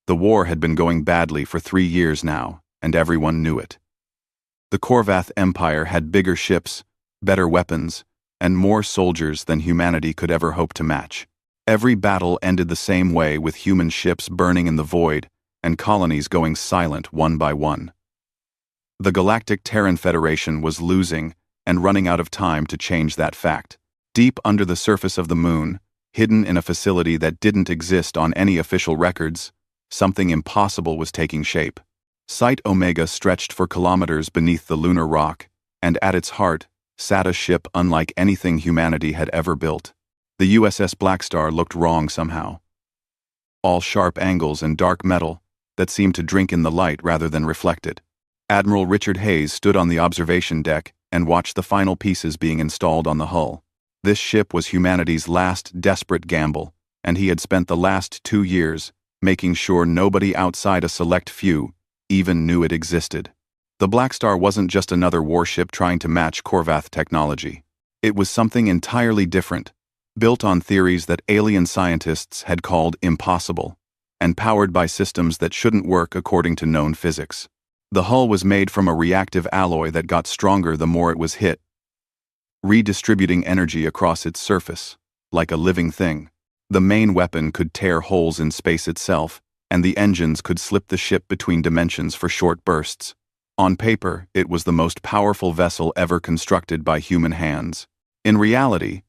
The war had been going badly for 3 years now, and everyone knew it. The Korvath Empire had bigger ships, better weapons, and more soldiers than humanity could ever hope to match. Every battle ended the same way, with human ships burning in the void and colonies going silent one by one. The Galactic Terran Federation was losing and running out of time to change that fact. Deep under the surface of the moon, hidden in a facility that didn't exist on any official records, something impossible was taking shape. Site Omega stretched for kilometers beneath the lunar rock, and at its heart sat a ship unlike anything humanity had ever built. The USS Blackstar looked wrong somehow. All sharp angles and dark metal that seemed to drink in the light rather than reflect it. Admiral Richard Hayes stood on the observation deck and watched the final pieces being installed on the hull. This ship was humanity's last desperate gamble, and he had spent the last 2 years making sure nobody outside a select few even knew it existed. The Blackstar wasn't just another warship trying to match Korvath technology. It was something entirely different, built on theories that alien scientists had called impossible, and powered by systems that shouldn't work according to known physics. The hull was made from a reactive alloy that got stronger the more it was hit, redistributing energy across its surface, like a living thing. The main weapon could tear holes in space itself, and the engines could slip the ship between dimensions for short bursts. On paper, it was the most powerful vessel ever constructed by human hands. In reality,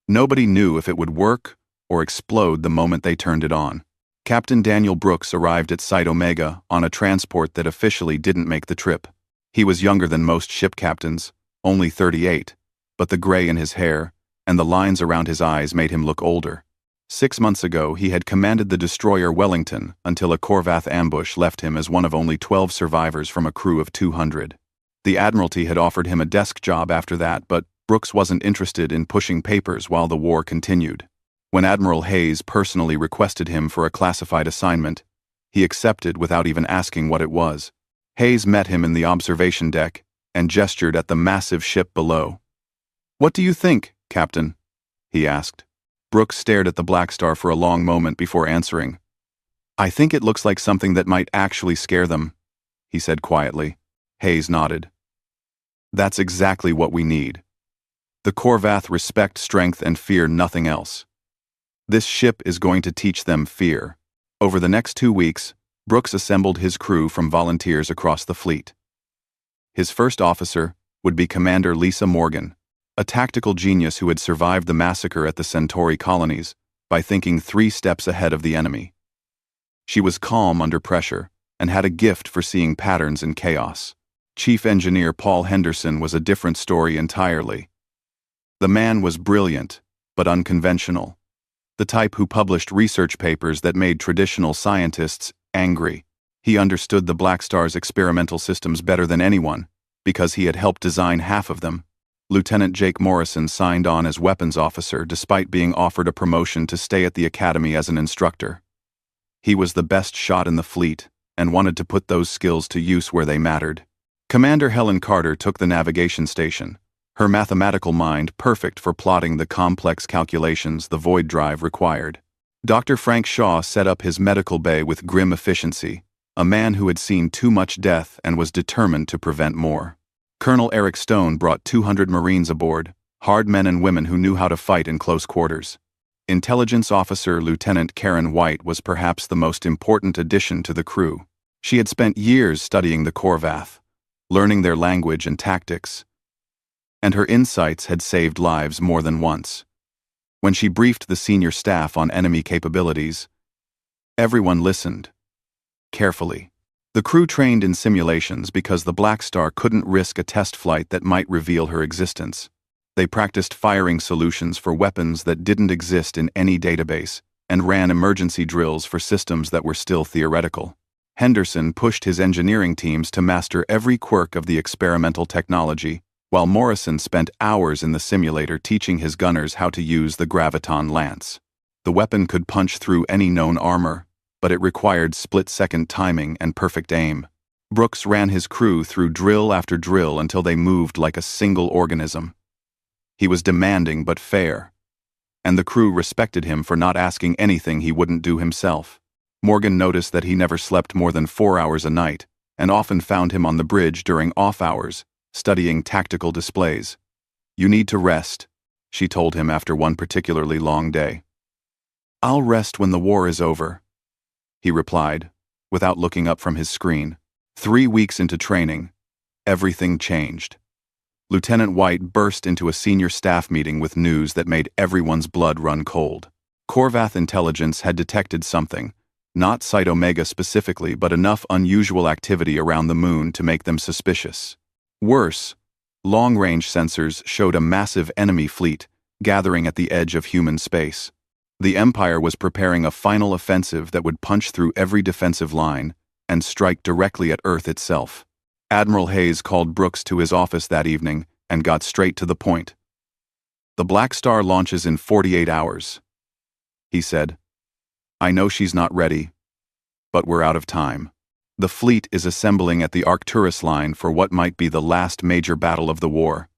nobody knew if it would work or explode the moment they turned it on. Captain Daniel Brooks arrived at Site Omega on a transport that officially didn't make the trip. He was younger than most ship captains, only 38, but the gray in his hair and the lines around his eyes made him look older. 6 months ago, he had commanded the destroyer Wellington until a Korvath ambush left him as one of only 12 survivors from a crew of 200. The Admiralty had offered him a desk job after that, but Brooks wasn't interested in pushing papers while the war continued. When Admiral Hayes personally requested him for a classified assignment, he accepted without even asking what it was. Hayes met him in the observation deck and gestured at the massive ship below. "What do you think, Captain?" he asked. Brooks stared at the Blackstar for a long moment before answering. "I think it looks like something that might actually scare them," he said quietly. Hayes nodded. "That's exactly what we need. The Korvath respect strength and fear nothing else. This ship is going to teach them fear." Over the next 2 weeks, Brooks assembled his crew from volunteers across the fleet. His first officer would be Commander Lisa Morgan, a tactical genius who had survived the massacre at the Centauri colonies by thinking 3 steps ahead of the enemy. She was calm under pressure and had a gift for seeing patterns in chaos. Chief Engineer Paul Henderson was a different story entirely. The man was brilliant, but unconventional. The type who published research papers that made traditional scientists angry. He understood the Blackstar's experimental systems better than anyone, because he had helped design half of them. Lieutenant Jake Morrison signed on as weapons officer despite being offered a promotion to stay at the academy as an instructor. He was the best shot in the fleet and wanted to put those skills to use where they mattered. Commander Helen Carter took the navigation station, her mathematical mind perfect for plotting the complex calculations the void drive required. Dr. Frank Shaw set up his medical bay with grim efficiency, a man who had seen too much death and was determined to prevent more. Colonel Eric Stone brought 200 Marines aboard, hard men and women who knew how to fight in close quarters. Intelligence Officer Lieutenant Karen White was perhaps the most important addition to the crew. She had spent years studying the Korvath, learning their language and tactics, and her insights had saved lives more than once. When she briefed the senior staff on enemy capabilities, everyone listened carefully. The crew trained in simulations because the Blackstar couldn't risk a test flight that might reveal her existence. They practiced firing solutions for weapons that didn't exist in any database, and ran emergency drills for systems that were still theoretical. Henderson pushed his engineering teams to master every quirk of the experimental technology, while Morrison spent hours in the simulator teaching his gunners how to use the graviton lance. The weapon could punch through any known armor, but it required split-second timing and perfect aim. Brooks ran his crew through drill after drill until they moved like a single organism. He was demanding but fair, and the crew respected him for not asking anything he wouldn't do himself. Morgan noticed that he never slept more than 4 hours a night, and often found him on the bridge during off hours, studying tactical displays. "You need to rest," she told him after one particularly long day. "I'll rest when the war is over," he replied, without looking up from his screen. 3 weeks into training, everything changed. Lieutenant White burst into a senior staff meeting with news that made everyone's blood run cold. Corvath intelligence had detected something, not Site Omega specifically, but enough unusual activity around the moon to make them suspicious. Worse, long-range sensors showed a massive enemy fleet gathering at the edge of human space. The Empire was preparing a final offensive that would punch through every defensive line and strike directly at Earth itself. Admiral Hayes called Brooks to his office that evening and got straight to the point. "The Blackstar launches in 48 hours, he said. "I know she's not ready, but we're out of time. The fleet is assembling at the Arcturus line for what might be the last major battle of the war.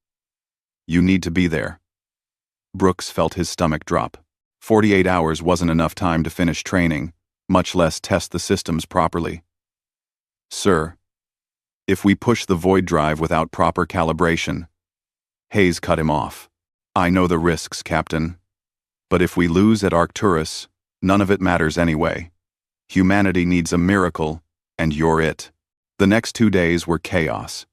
You need to be there." Brooks felt his stomach drop. 48 hours wasn't enough time to finish training, much less test the systems properly. "Sir, if we push the void drive without proper calibration..." Hayes cut him off. "I know the risks, Captain. But if we lose at Arcturus, none of it matters anyway. Humanity needs a miracle, and you're it." The next 2 days were chaos.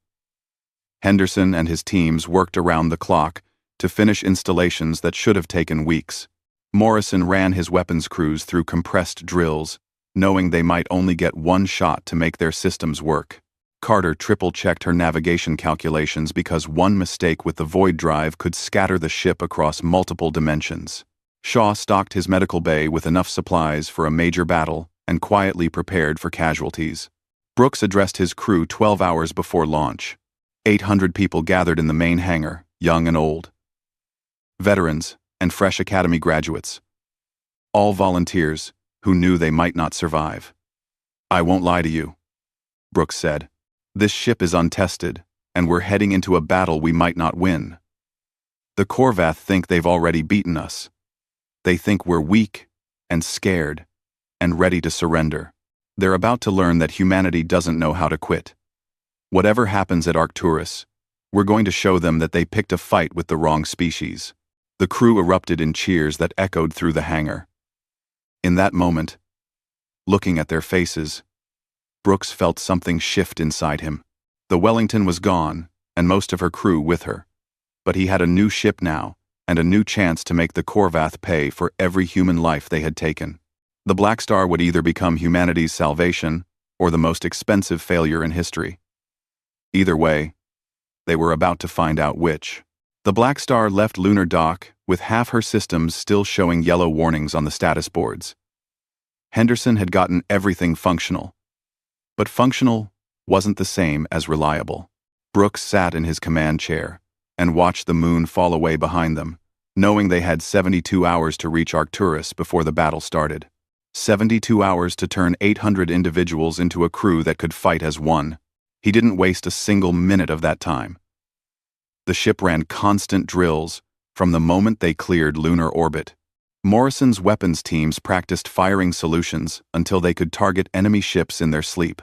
Henderson and his teams worked around the clock to finish installations that should have taken weeks. Morrison ran his weapons crews through compressed drills, knowing they might only get one shot to make their systems work. Carter triple-checked her navigation calculations because one mistake with the void drive could scatter the ship across multiple dimensions. Shaw stocked his medical bay with enough supplies for a major battle and quietly prepared for casualties. Brooks addressed his crew 12 hours before launch. 800 people gathered in the main hangar, young and old. Veterans and fresh academy graduates. All volunteers who knew they might not survive. "I won't lie to you," Brooks said. "This ship is untested, and we're heading into a battle we might not win. The Corvath think they've already beaten us. They think we're weak and scared and ready to surrender. They're about to learn that humanity doesn't know how to quit. Whatever happens at Arcturus, we're going to show them that they picked a fight with the wrong species." The crew erupted in cheers that echoed through the hangar. In that moment, looking at their faces, Brooks felt something shift inside him. The Wellington was gone, and most of her crew with her. But he had a new ship now, and a new chance to make the Corvath pay for every human life they had taken. The Blackstar would either become humanity's salvation or the most expensive failure in history. Either way, they were about to find out which. The Blackstar left lunar dock with half her systems still showing yellow warnings on the status boards. Henderson had gotten everything functional. But functional wasn't the same as reliable. Brooks sat in his command chair and watched the moon fall away behind them, knowing they had 72 hours to reach Arcturus before the battle started. 72 hours to turn 800 individuals into a crew that could fight as one. He didn't waste a single minute of that time. The ship ran constant drills from the moment they cleared lunar orbit. Morrison's weapons teams practiced firing solutions until they could target enemy ships in their sleep.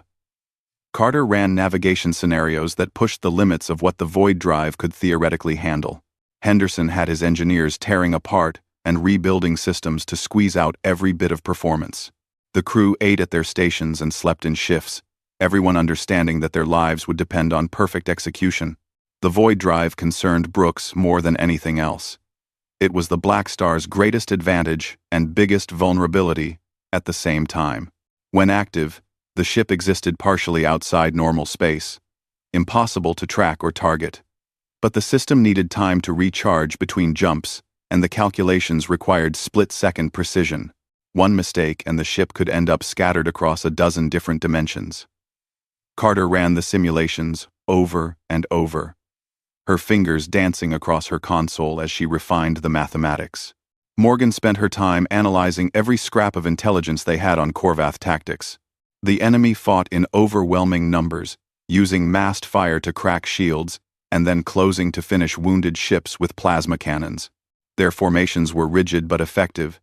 Carter ran navigation scenarios that pushed the limits of what the void drive could theoretically handle. Henderson had his engineers tearing apart and rebuilding systems to squeeze out every bit of performance. The crew ate at their stations and slept in shifts, everyone understanding that their lives would depend on perfect execution. The void drive concerned Brooks more than anything else. It was the Blackstar's greatest advantage and biggest vulnerability at the same time. When active, the ship existed partially outside normal space, impossible to track or target. But the system needed time to recharge between jumps, and the calculations required split-second precision. One mistake and the ship could end up scattered across a dozen different dimensions. Carter ran the simulations over and over, her fingers dancing across her console as she refined the mathematics. Morgan spent her time analyzing every scrap of intelligence they had on Corvath tactics. The enemy fought in overwhelming numbers, using massed fire to crack shields, and then closing to finish wounded ships with plasma cannons. Their formations were rigid but effective,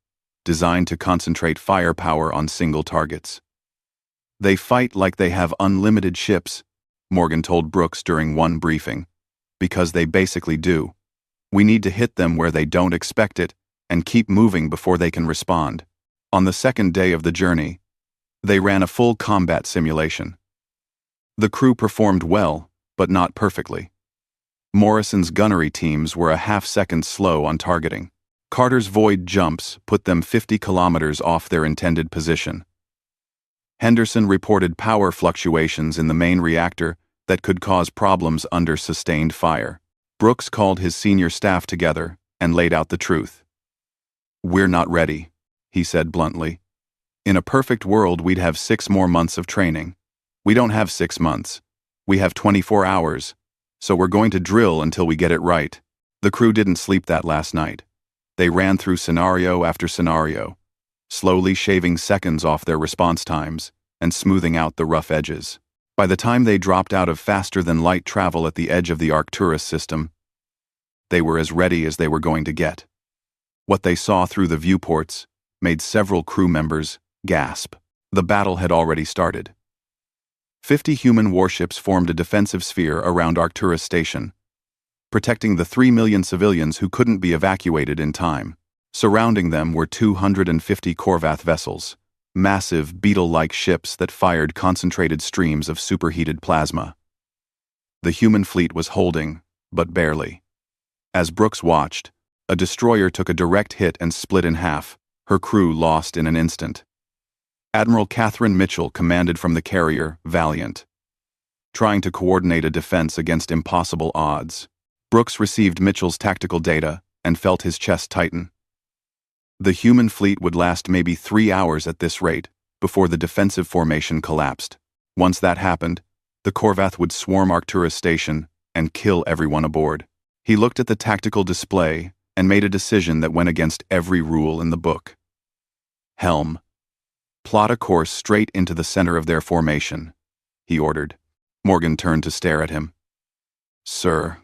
designed to concentrate firepower on single targets. "They fight like they have unlimited ships," Morgan told Brooks during one briefing, "because they basically do. We need to hit them where they don't expect it and keep moving before they can respond." On the second day of the journey, they ran a full combat simulation. The crew performed well, but not perfectly. Morrison's gunnery teams were a half-second slow on targeting. Carter's void jumps put them 50 kilometers off their intended position. Henderson reported power fluctuations in the main reactor that could cause problems under sustained fire. Brooks called his senior staff together and laid out the truth. "We're not ready," he said bluntly. "In a perfect world, we'd have 6 more months of training. We don't have 6 months. We have 24 hours, so we're going to drill until we get it right." The crew didn't sleep that last night. They ran through scenario after scenario, slowly shaving seconds off their response times and smoothing out the rough edges. By the time they dropped out of faster-than-light travel at the edge of the Arcturus system, they were as ready as they were going to get. What they saw through the viewports made several crew members gasp. The battle had already started. 50 human warships formed a defensive sphere around Arcturus Station, protecting the 3 million civilians who couldn't be evacuated in time. Surrounding them were 250 Korvath vessels, massive beetle-like ships that fired concentrated streams of superheated plasma. The human fleet was holding, but barely. As Brooks watched, a destroyer took a direct hit and split in half, her crew lost in an instant. Admiral Catherine Mitchell commanded from the carrier Valiant, trying to coordinate a defense against impossible odds. Brooks received Mitchell's tactical data and felt his chest tighten. The human fleet would last maybe 3 hours at this rate before the defensive formation collapsed. Once that happened, the Korvath would swarm Arcturus Station and kill everyone aboard. He looked at the tactical display and made a decision that went against every rule in the book. "Helm, plot a course straight into the center of their formation," he ordered. Morgan turned to stare at him. "Sir,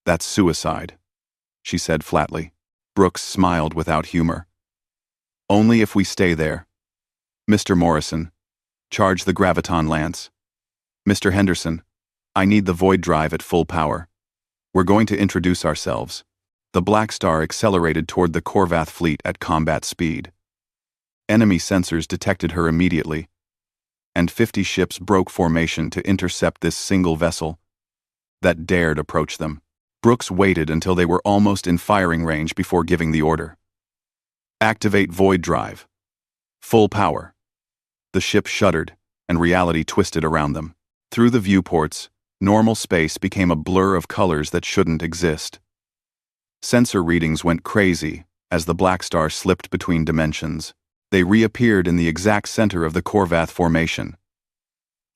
that's suicide," she said flatly. Brooks smiled without humor. "Only if we stay there. Mr. Morrison, charge the graviton lance. Mr. Henderson, I need the void drive at full power. We're going to introduce ourselves." The Blackstar accelerated toward the Korvath fleet at combat speed. Enemy sensors detected her immediately, and 50 ships broke formation to intercept this single vessel that dared approach them. Brooks waited until they were almost in firing range before giving the order. "Activate void drive. Full power." The ship shuddered, and reality twisted around them. Through the viewports, normal space became a blur of colors that shouldn't exist. Sensor readings went crazy as the Blackstar slipped between dimensions. They reappeared in the exact center of the Korvath formation.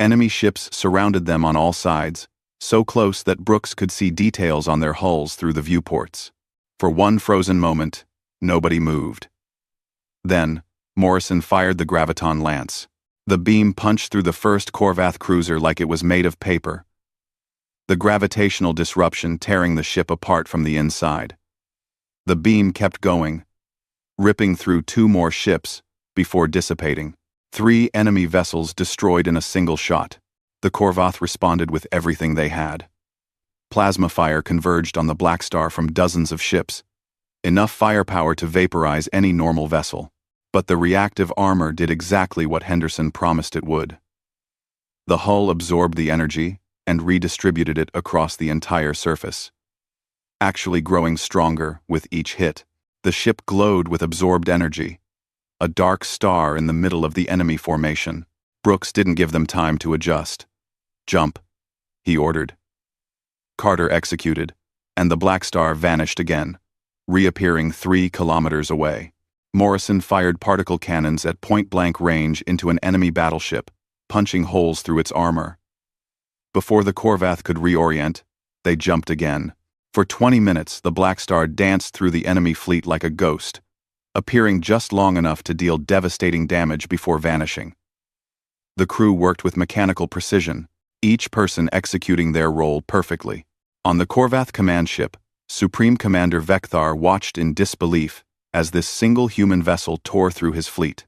Enemy ships surrounded them on all sides, so close that Brooks could see details on their hulls through the viewports. For one frozen moment, nobody moved. Then, Morrison fired the graviton lance. The beam punched through the first Korvath cruiser like it was made of paper, the gravitational disruption tearing the ship apart from the inside. The beam kept going, ripping through 2 more ships before dissipating. 3 enemy vessels destroyed in a single shot. The Korvath responded with everything they had. Plasma fire converged on the Blackstar from dozens of ships, enough firepower to vaporize any normal vessel. But the reactive armor did exactly what Henderson promised it would. The hull absorbed the energy and redistributed it across the entire surface, actually growing stronger with each hit. The ship glowed with absorbed energy, a dark star in the middle of the enemy formation. Brooks didn't give them time to adjust. "Jump," he ordered. Carter executed, and the Blackstar vanished again, reappearing 3 kilometers away. Morrison fired particle cannons at point-blank range into an enemy battleship, punching holes through its armor. Before the Korvath could reorient, they jumped again. For 20 minutes, the Blackstar danced through the enemy fleet like a ghost, appearing just long enough to deal devastating damage before vanishing. The crew worked with mechanical precision, each person executing their role perfectly. On the Korvath command ship, Supreme Commander Vekthar watched in disbelief as this single human vessel tore through his fleet.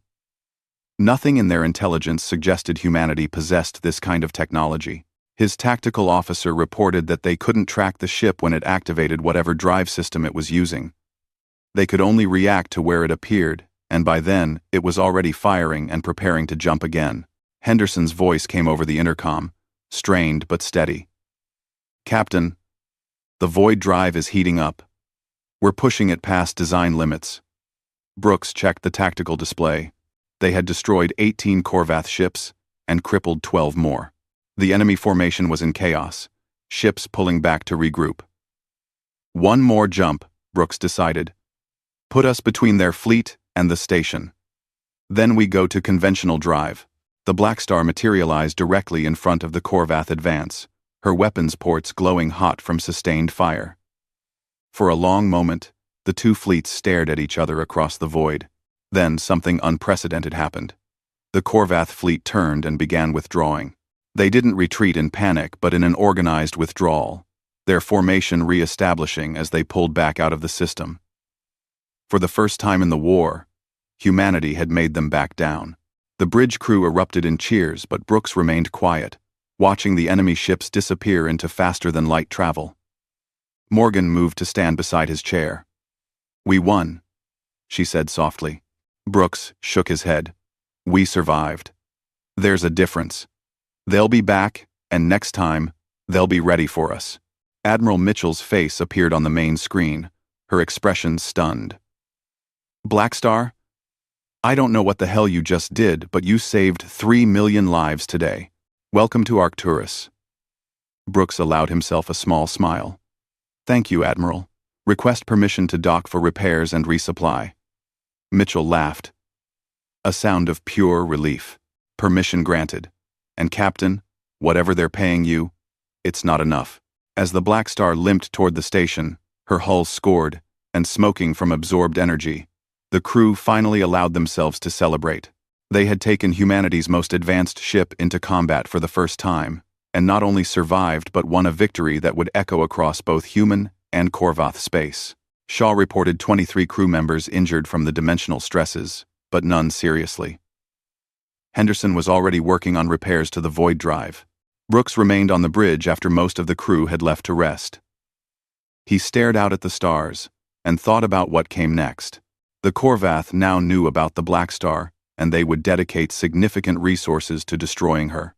Nothing in their intelligence suggested humanity possessed this kind of technology. His tactical officer reported that they couldn't track the ship when it activated whatever drive system it was using. They could only react to where it appeared, and by then, it was already firing and preparing to jump again. Henderson's voice came over the intercom, strained but steady. "Captain, the void drive is heating up. We're pushing it past design limits." Brooks checked the tactical display. They had destroyed 18 Corvath ships and crippled 12 more. The enemy formation was in chaos, ships pulling back to regroup. "One more jump," Brooks decided. "Put us between their fleet and the station. Then we go to conventional drive." The Blackstar materialized directly in front of the Corvath advance, her weapons ports glowing hot from sustained fire. For a long moment, the two fleets stared at each other across the void. Then something unprecedented happened. The Corvath fleet turned and began withdrawing. They didn't retreat in panic, but in an organized withdrawal, their formation re-establishing as they pulled back out of the system. For the first time in the war, humanity had made them back down. The bridge crew erupted in cheers, but Brooks remained quiet, watching the enemy ships disappear into faster-than-light travel. Morgan moved to stand beside his chair. "We won," she said softly. Brooks shook his head. "We survived. There's a difference. They'll be back, and next time, they'll be ready for us." Admiral Mitchell's face appeared on the main screen, her expression stunned. "Blackstar? I don't know what the hell you just did, but you saved 3 million lives today. Welcome to Arcturus." Brooks allowed himself a small smile. "Thank you, Admiral. Request permission to dock for repairs and resupply." Mitchell laughed. A sound of pure relief. "Permission granted. And Captain, whatever they're paying you, it's not enough." As the Blackstar limped toward the station, her hull scored and smoking from absorbed energy, the crew finally allowed themselves to celebrate. They had taken humanity's most advanced ship into combat for the first time, and not only survived but won a victory that would echo across both human and Corvath space. Shaw reported 23 crew members injured from the dimensional stresses, but none seriously. Henderson was already working on repairs to the void drive. Brooks remained on the bridge after most of the crew had left to rest. He stared out at the stars and thought about what came next. The Corvath now knew about the Blackstar, and they would dedicate significant resources to destroying her.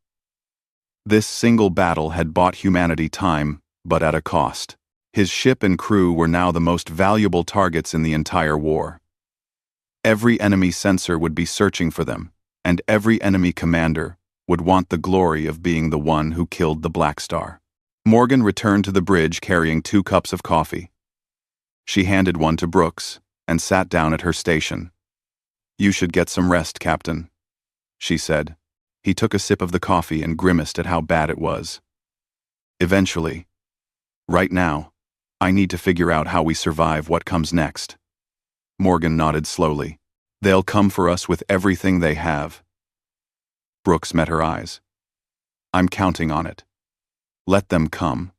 This single battle had bought humanity time, but at a cost. His ship and crew were now the most valuable targets in the entire war. Every enemy sensor would be searching for them, and every enemy commander would want the glory of being the one who killed the Blackstar. Morgan returned to the bridge carrying 2 cups of coffee. She handed one to Brooks and sat down at her station. "You should get some rest, Captain," she said. He took a sip of the coffee and grimaced at how bad it was. "Eventually. Right now, I need to figure out how we survive what comes next." Morgan nodded slowly. "They'll come for us with everything they have." Brooks met her eyes. "I'm counting on it. Let them come.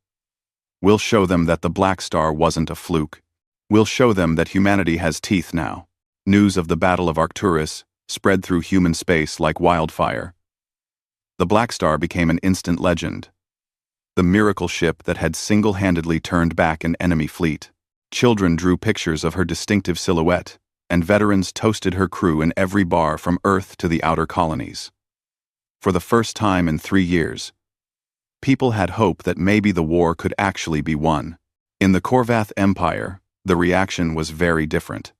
We'll show them that the Blackstar wasn't a fluke. We'll show them that humanity has teeth now." News of the Battle of Arcturus spread through human space like wildfire. The Blackstar became an instant legend. The miracle ship that had single-handedly turned back an enemy fleet. Children drew pictures of her distinctive silhouette, and veterans toasted her crew in every bar from Earth to the outer colonies. For the first time in 3 years, people had hope that maybe the war could actually be won. In the Corvath Empire, the reaction was very different.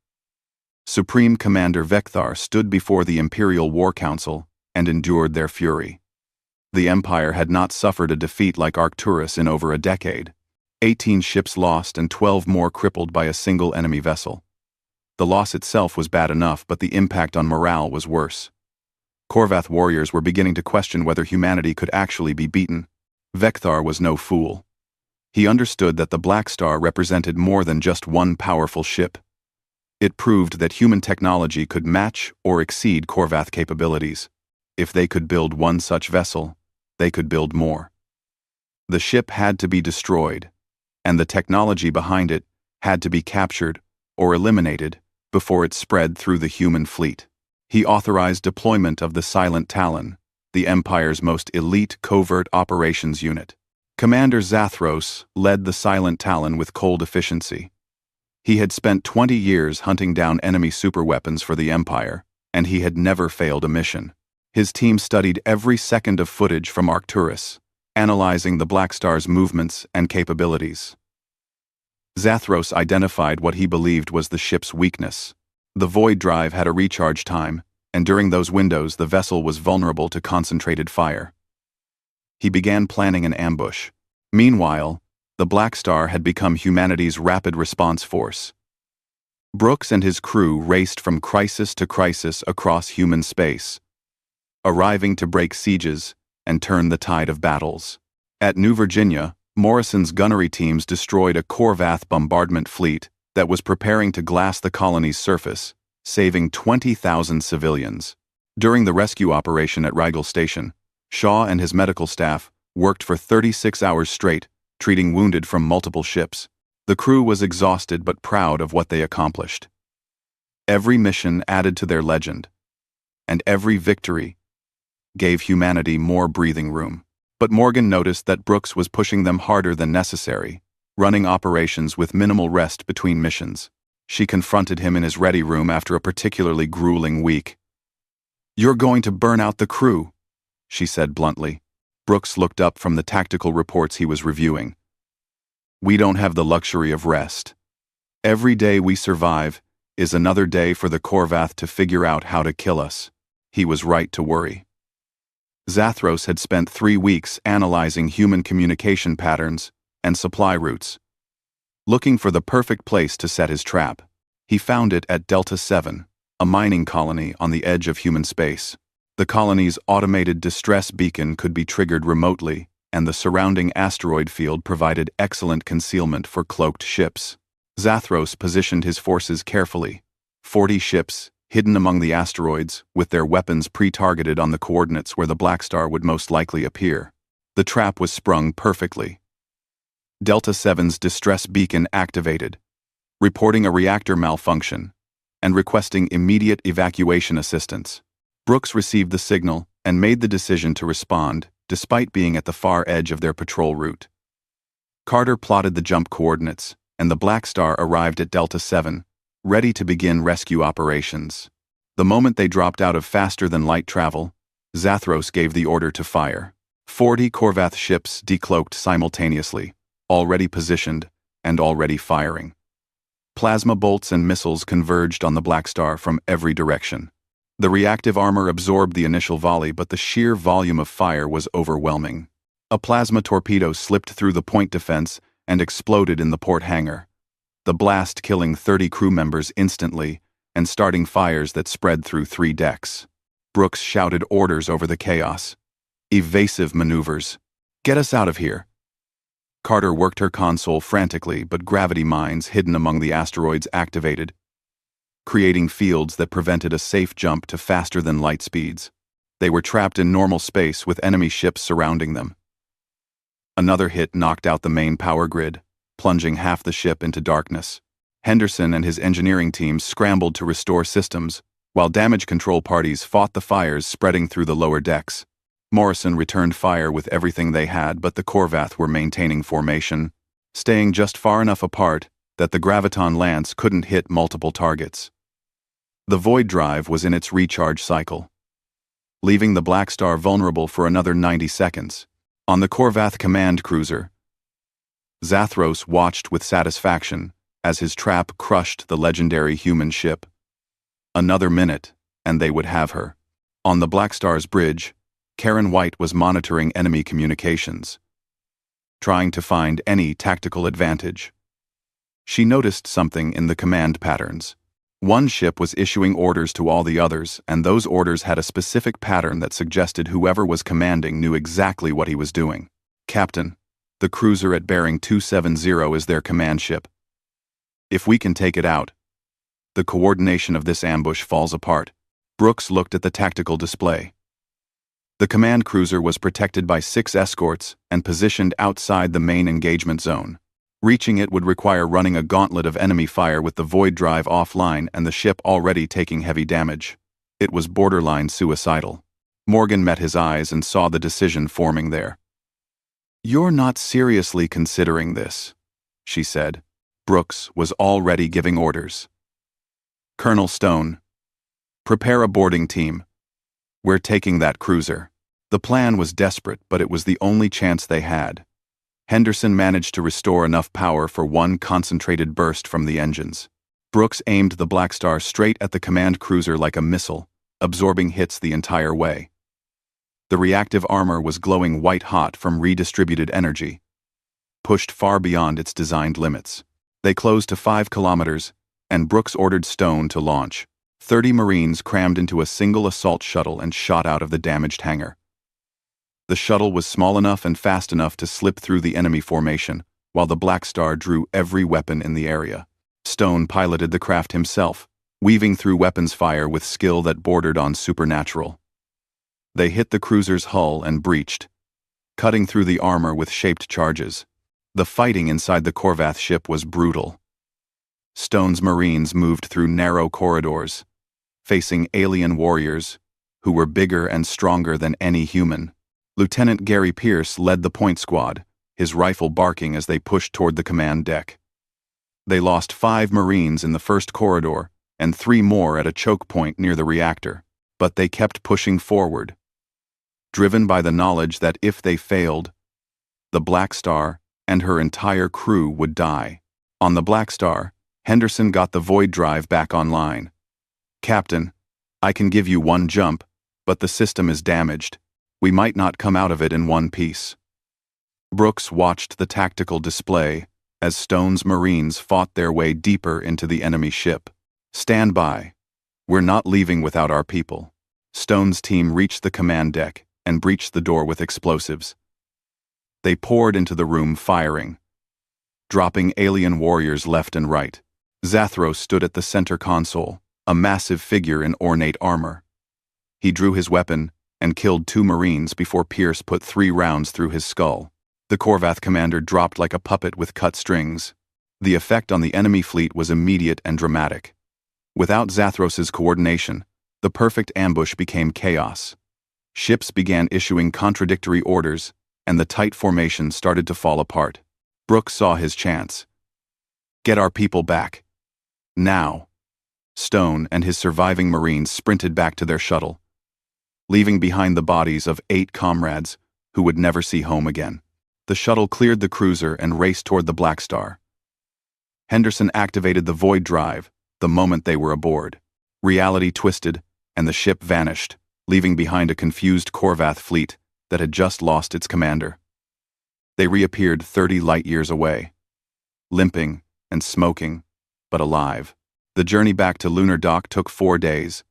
Supreme Commander Vecthar stood before the Imperial War Council and endured their fury. The Empire had not suffered a defeat like Arcturus in over a decade. 18 ships lost and 12 more crippled by a single enemy vessel. The loss itself was bad enough, but the impact on morale was worse. Corvath warriors were beginning to question whether humanity could actually be beaten. Vecthar was no fool. He understood that the Blackstar represented more than just one powerful ship. It proved that human technology could match or exceed Corvath capabilities. If they could build one such vessel, they could build more. The ship had to be destroyed, and the technology behind it had to be captured or eliminated before it spread through the human fleet. He authorized deployment of the Silent Talon, the Empire's most elite covert operations unit. Commander Zathros led the Silent Talon with cold efficiency. He had spent 20 years hunting down enemy superweapons for the Empire, and he had never failed a mission. His team studied every second of footage from Arcturus, analyzing the Blackstar's movements and capabilities. Zathros identified what he believed was the ship's weakness. The void drive had a recharge time, and during those windows the vessel was vulnerable to concentrated fire. He began planning an ambush. Meanwhile, the Blackstar had become humanity's rapid response force. Brooks and his crew raced from crisis to crisis across human space, arriving to break sieges and turn the tide of battles. At New Virginia, Morrison's gunnery teams destroyed a Corvath bombardment fleet that was preparing to glass the colony's surface, saving 20,000 civilians. During the rescue operation at Rigel Station, Shaw and his medical staff worked for 36 hours straight, treating wounded from multiple ships. The crew was exhausted but proud of what they accomplished. Every mission added to their legend, and every victory gave humanity more breathing room. But Morgan noticed that Brooks was pushing them harder than necessary, running operations with minimal rest between missions. She confronted him in his ready room after a particularly grueling week. "You're going to burn out the crew," she said bluntly. Brooks looked up from the tactical reports he was reviewing. "We don't have the luxury of rest. Every day we survive is another day for the Corvath to figure out how to kill us." He was right to worry. Zathros had spent 3 weeks analyzing human communication patterns and supply routes, looking for the perfect place to set his trap. He found it at Delta 7, a mining colony on the edge of human space. The colony's automated distress beacon could be triggered remotely, and the surrounding asteroid field provided excellent concealment for cloaked ships. Zathros positioned his forces carefully. 40 ships, hidden among the asteroids, with their weapons pre-targeted on the coordinates where the Blackstar would most likely appear. The trap was sprung perfectly. Delta 7's distress beacon activated, reporting a reactor malfunction and requesting immediate evacuation assistance. Brooks received the signal and made the decision to respond, despite being at the far edge of their patrol route. Carter plotted the jump coordinates, and the Blackstar arrived at Delta 7, ready to begin rescue operations. The moment they dropped out of faster-than-light travel, Zathros gave the order to fire. 40 Corvath ships decloaked simultaneously, already positioned and already firing. Plasma bolts and missiles converged on the Blackstar from every direction. The reactive armor absorbed the initial volley, but the sheer volume of fire was overwhelming. A plasma torpedo slipped through the point defense and exploded in the port hangar, the blast killing 30 crew members instantly and starting fires that spread through 3 decks. Brooks shouted orders over the chaos. "Evasive maneuvers. Get us out of here." Carter worked her console frantically, but gravity mines hidden among the asteroids activated, creating fields that prevented a safe jump to faster-than-light speeds. They were trapped in normal space with enemy ships surrounding them. Another hit knocked out the main power grid, plunging half the ship into darkness. Henderson and his engineering teams scrambled to restore systems, while damage control parties fought the fires spreading through the lower decks. Morrison returned fire with everything they had, but the Corvath were maintaining formation, staying just far enough apart that the graviton lance couldn't hit multiple targets. The void drive was in its recharge cycle, leaving the Blackstar vulnerable for another 90 seconds. On the Corvath command cruiser, Zathros watched with satisfaction as his trap crushed the legendary human ship. Another minute, and they would have her. On the Blackstar's bridge, Karen White was monitoring enemy communications, trying to find any tactical advantage. She noticed something in the command patterns. One ship was issuing orders to all the others, and those orders had a specific pattern that suggested whoever was commanding knew exactly what he was doing. "Captain, the cruiser at bearing 270 is their command ship. If we can take it out, the coordination of this ambush falls apart." Brooks looked at the tactical display. The command cruiser was protected by 6 escorts and positioned outside the main engagement zone. Reaching it would require running a gauntlet of enemy fire with the void drive offline and the ship already taking heavy damage. It was borderline suicidal. Morgan met his eyes and saw the decision forming there. "You're not seriously considering this," she said. Brooks was already giving orders. "Colonel Stone, prepare a boarding team. We're taking that cruiser." The plan was desperate, but it was the only chance they had. Henderson managed to restore enough power for one concentrated burst from the engines. Brooks aimed the Blackstar straight at the command cruiser like a missile, absorbing hits the entire way. The reactive armor was glowing white-hot from redistributed energy, pushed far beyond its designed limits. They closed to 5 kilometers, and Brooks ordered Stone to launch. 30 Marines crammed into a single assault shuttle and shot out of the damaged hangar. The shuttle was small enough and fast enough to slip through the enemy formation, while the Blackstar drew every weapon in the area. Stone piloted the craft himself, weaving through weapons fire with skill that bordered on supernatural. They hit the cruiser's hull and breached, cutting through the armor with shaped charges. The fighting inside the Corvath ship was brutal. Stone's Marines moved through narrow corridors, facing alien warriors who were bigger and stronger than any human. Lieutenant Gary Pierce led the point squad, his rifle barking as they pushed toward the command deck. They lost 5 Marines in the first corridor and 3 more at a choke point near the reactor, but they kept pushing forward, driven by the knowledge that if they failed, the Blackstar and her entire crew would die. On the Blackstar, Henderson got the void drive back online. "Captain, I can give you one jump, but the system is damaged. We might not come out of it in one piece." Brooks watched the tactical display as Stone's Marines fought their way deeper into the enemy ship. "Stand by. We're not leaving without our people." Stone's team reached the command deck and breached the door with explosives. They poured into the room firing, dropping alien warriors left and right. Zathros stood at the center console, a massive figure in ornate armor. He drew his weapon and killed 2 Marines before Pierce put 3 rounds through his skull. The Corvath commander dropped like a puppet with cut strings. The effect on the enemy fleet was immediate and dramatic. Without Zathros's coordination, the perfect ambush became chaos. Ships began issuing contradictory orders, and the tight formation started to fall apart. Brooks saw his chance. "Get our people back. Now." Stone and his surviving Marines sprinted back to their shuttle, leaving behind the bodies of 8 comrades who would never see home again. The shuttle cleared the cruiser and raced toward the Blackstar. Henderson activated the void drive the moment they were aboard. Reality twisted, and the ship vanished, leaving behind a confused Corvath fleet that had just lost its commander. They reappeared 30 light-years away, limping and smoking, but alive. The journey back to Lunar Dock took 4 days.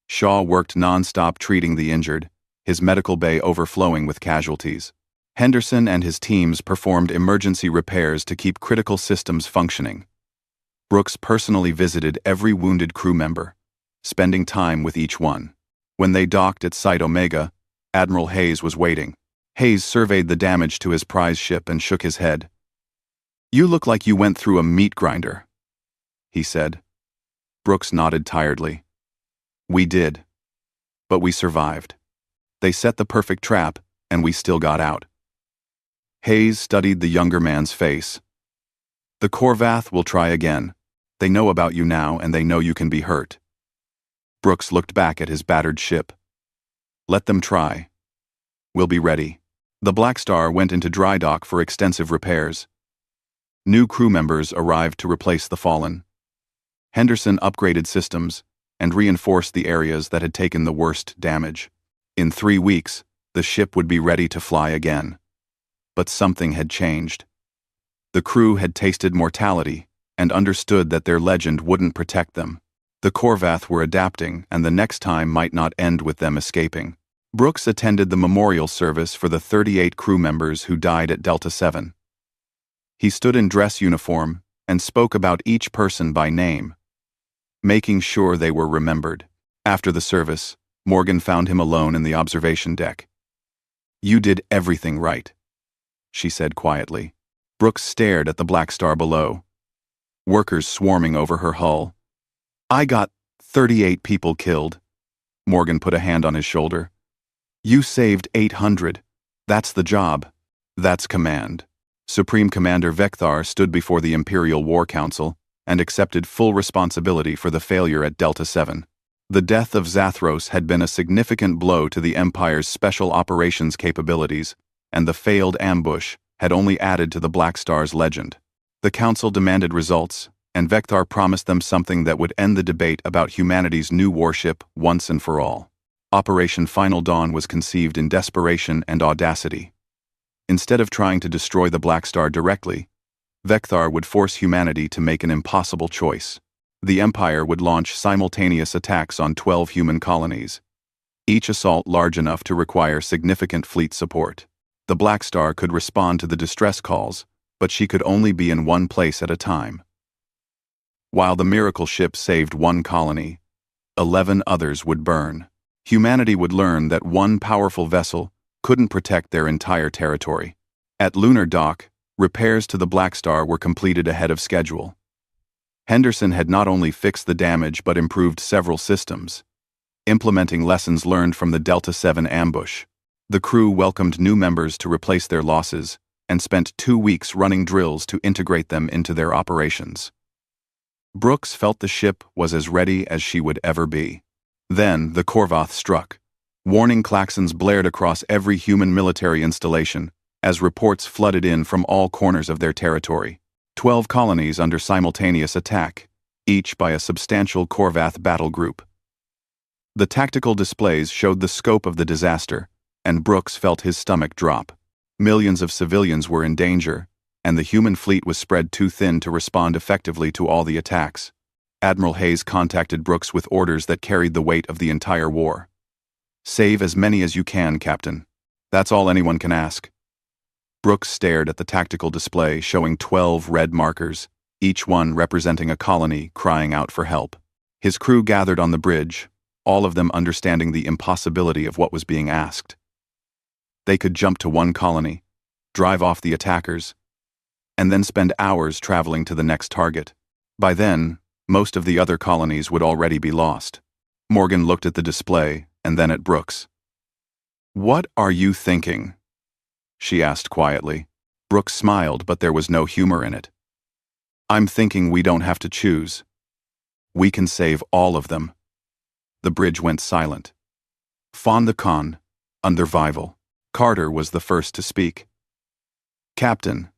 Shaw worked non-stop treating the injured, his medical bay overflowing with casualties. Henderson and his teams performed emergency repairs to keep critical systems functioning. Brooks personally visited every wounded crew member, spending time with each one. When they docked at Site Omega, Admiral Hayes was waiting. Hayes surveyed the damage to his prize ship and shook his head. "You look like you went through a meat grinder," he said. Brooks nodded tiredly. "We did. But we survived. They set the perfect trap, and we still got out." Hayes studied the younger man's face. "The Corvath will try again. They know about you now, and they know you can be hurt." Brooks looked back at his battered ship. "Let them try. We'll be ready." The Blackstar went into dry dock for extensive repairs. New crew members arrived to replace the fallen. Henderson upgraded systems and reinforced the areas that had taken the worst damage. In 3 weeks, the ship would be ready to fly again. But something had changed. The crew had tasted mortality and understood that their legend wouldn't protect them. The Corvath were adapting, and the next time might not end with them escaping. Brooks attended the memorial service for the 38 crew members who died at Delta 7. He stood in dress uniform and spoke about each person by name, making sure they were remembered. After the service, Morgan found him alone in the observation deck. "You did everything right," she said quietly. Brooks stared at the Blackstar below. Workers swarming over her hull. I got 38 people killed. Morgan put a hand on his shoulder. You saved 800. That's the job. That's command. Supreme Commander Vecthar stood before the Imperial War Council and accepted full responsibility for the failure at Delta 7. The death of Zathros had been a significant blow to the Empire's special operations capabilities, and the failed ambush had only added to the Blackstar's legend. The Council demanded results, and Vecthar promised them something that would end the debate about humanity's new warship once and for all. Operation Final Dawn was conceived in desperation and audacity. Instead of trying to destroy the Blackstar directly, Vecthar would force humanity to make an impossible choice. The Empire would launch simultaneous attacks on 12 human colonies, each assault large enough to require significant fleet support. The Blackstar could respond to the distress calls, but she could only be in one place at a time. While the miracle ship saved one colony, 11 others would burn. Humanity would learn that one powerful vessel couldn't protect their entire territory. At Lunar Dock, repairs to the Blackstar were completed ahead of schedule. Henderson had not only fixed the damage but improved several systems, implementing lessons learned from the Delta 7 ambush. The crew welcomed new members to replace their losses and spent 2 weeks running drills to integrate them into their operations. Brooks felt the ship was as ready as she would ever be. Then the Korvath struck. Warning klaxons blared across every human military installation as reports flooded in from all corners of their territory. 12 colonies under simultaneous attack, each by a substantial Korvath battle group. The tactical displays showed the scope of the disaster, and Brooks felt his stomach drop. Millions of civilians were in danger, and the human fleet was spread too thin to respond effectively to all the attacks. Admiral Hayes contacted Brooks with orders that carried the weight of the entire war. Save as many as you can, Captain. That's all anyone can ask. Brooks stared at the tactical display showing 12 red markers, each one representing a colony crying out for help. His crew gathered on the bridge, all of them understanding the impossibility of what was being asked. They could jump to one colony, drive off the attackers, and then spend hours traveling to the next target. By then, most of the other colonies would already be lost. Morgan looked at the display and then at Brooks. "What are you thinking?" she asked quietly. Brooks smiled, but there was no humor in it. "I'm thinking we don't have to choose. We can save all of them." The bridge went silent. Fonda Khan, Undervival. Carter was the first to speak. "Captain,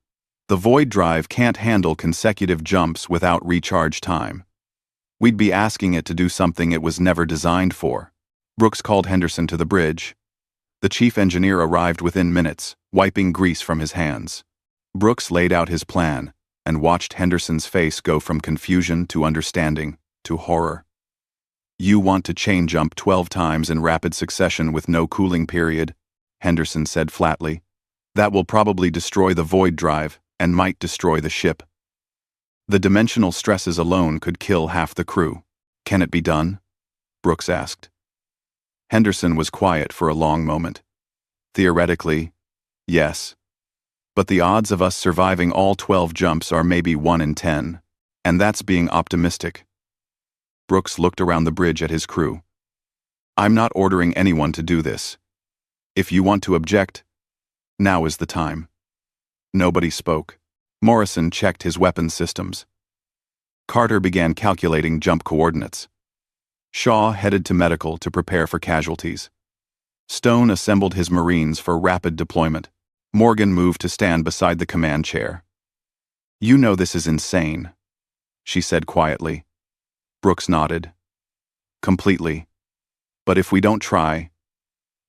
the void drive can't handle consecutive jumps without recharge time. We'd be asking it to do something it was never designed for." Brooks called Henderson to the bridge. The chief engineer arrived within minutes, wiping grease from his hands. Brooks laid out his plan and watched Henderson's face go from confusion to understanding to horror. "You want to chain jump 12 times in rapid succession with no cooling period," Henderson said flatly. "That will probably destroy the void drive and might destroy the ship. The dimensional stresses alone could kill half the crew. Can it be done?" Brooks asked. Henderson was quiet for a long moment. "Theoretically, yes. But the odds of us surviving all 12 jumps are maybe 1 in 10, and that's being optimistic." Brooks looked around the bridge at his crew. "I'm not ordering anyone to do this. If you want to object, now is the time." Nobody spoke. Morrison checked his weapons systems. Carter began calculating jump coordinates. Shaw headed to medical to prepare for casualties. Stone assembled his Marines for rapid deployment. Morgan moved to stand beside the command chair. "You know this is insane," she said quietly. Brooks nodded. "Completely. But if we don't try,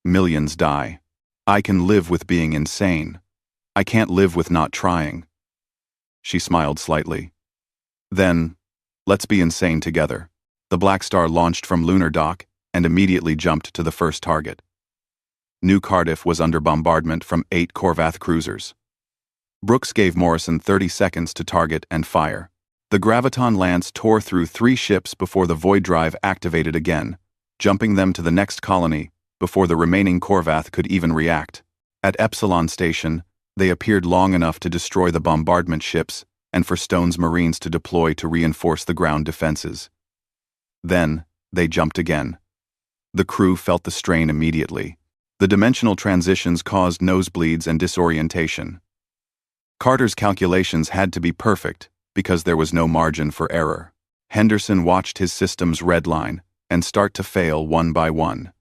millions die. I can live with being insane. I can't live with not trying." She smiled slightly. "Then, let's be insane together." The Blackstar launched from Lunar Dock and immediately jumped to the first target. New Cardiff was under bombardment from 8 Korvath cruisers. Brooks gave Morrison 30 seconds to target and fire. The Graviton Lance tore through 3 ships before the void drive activated again, jumping them to the next colony before the remaining Korvath could even react. At Epsilon Station, They appeared long enough to destroy the bombardment ships and for Stone's Marines to deploy to reinforce the ground defenses. Then, they jumped again. The crew felt the strain immediately. The dimensional transitions caused nosebleeds and disorientation. Carter's calculations had to be perfect because there was no margin for error. Henderson watched his systems redline and start to fail one by one.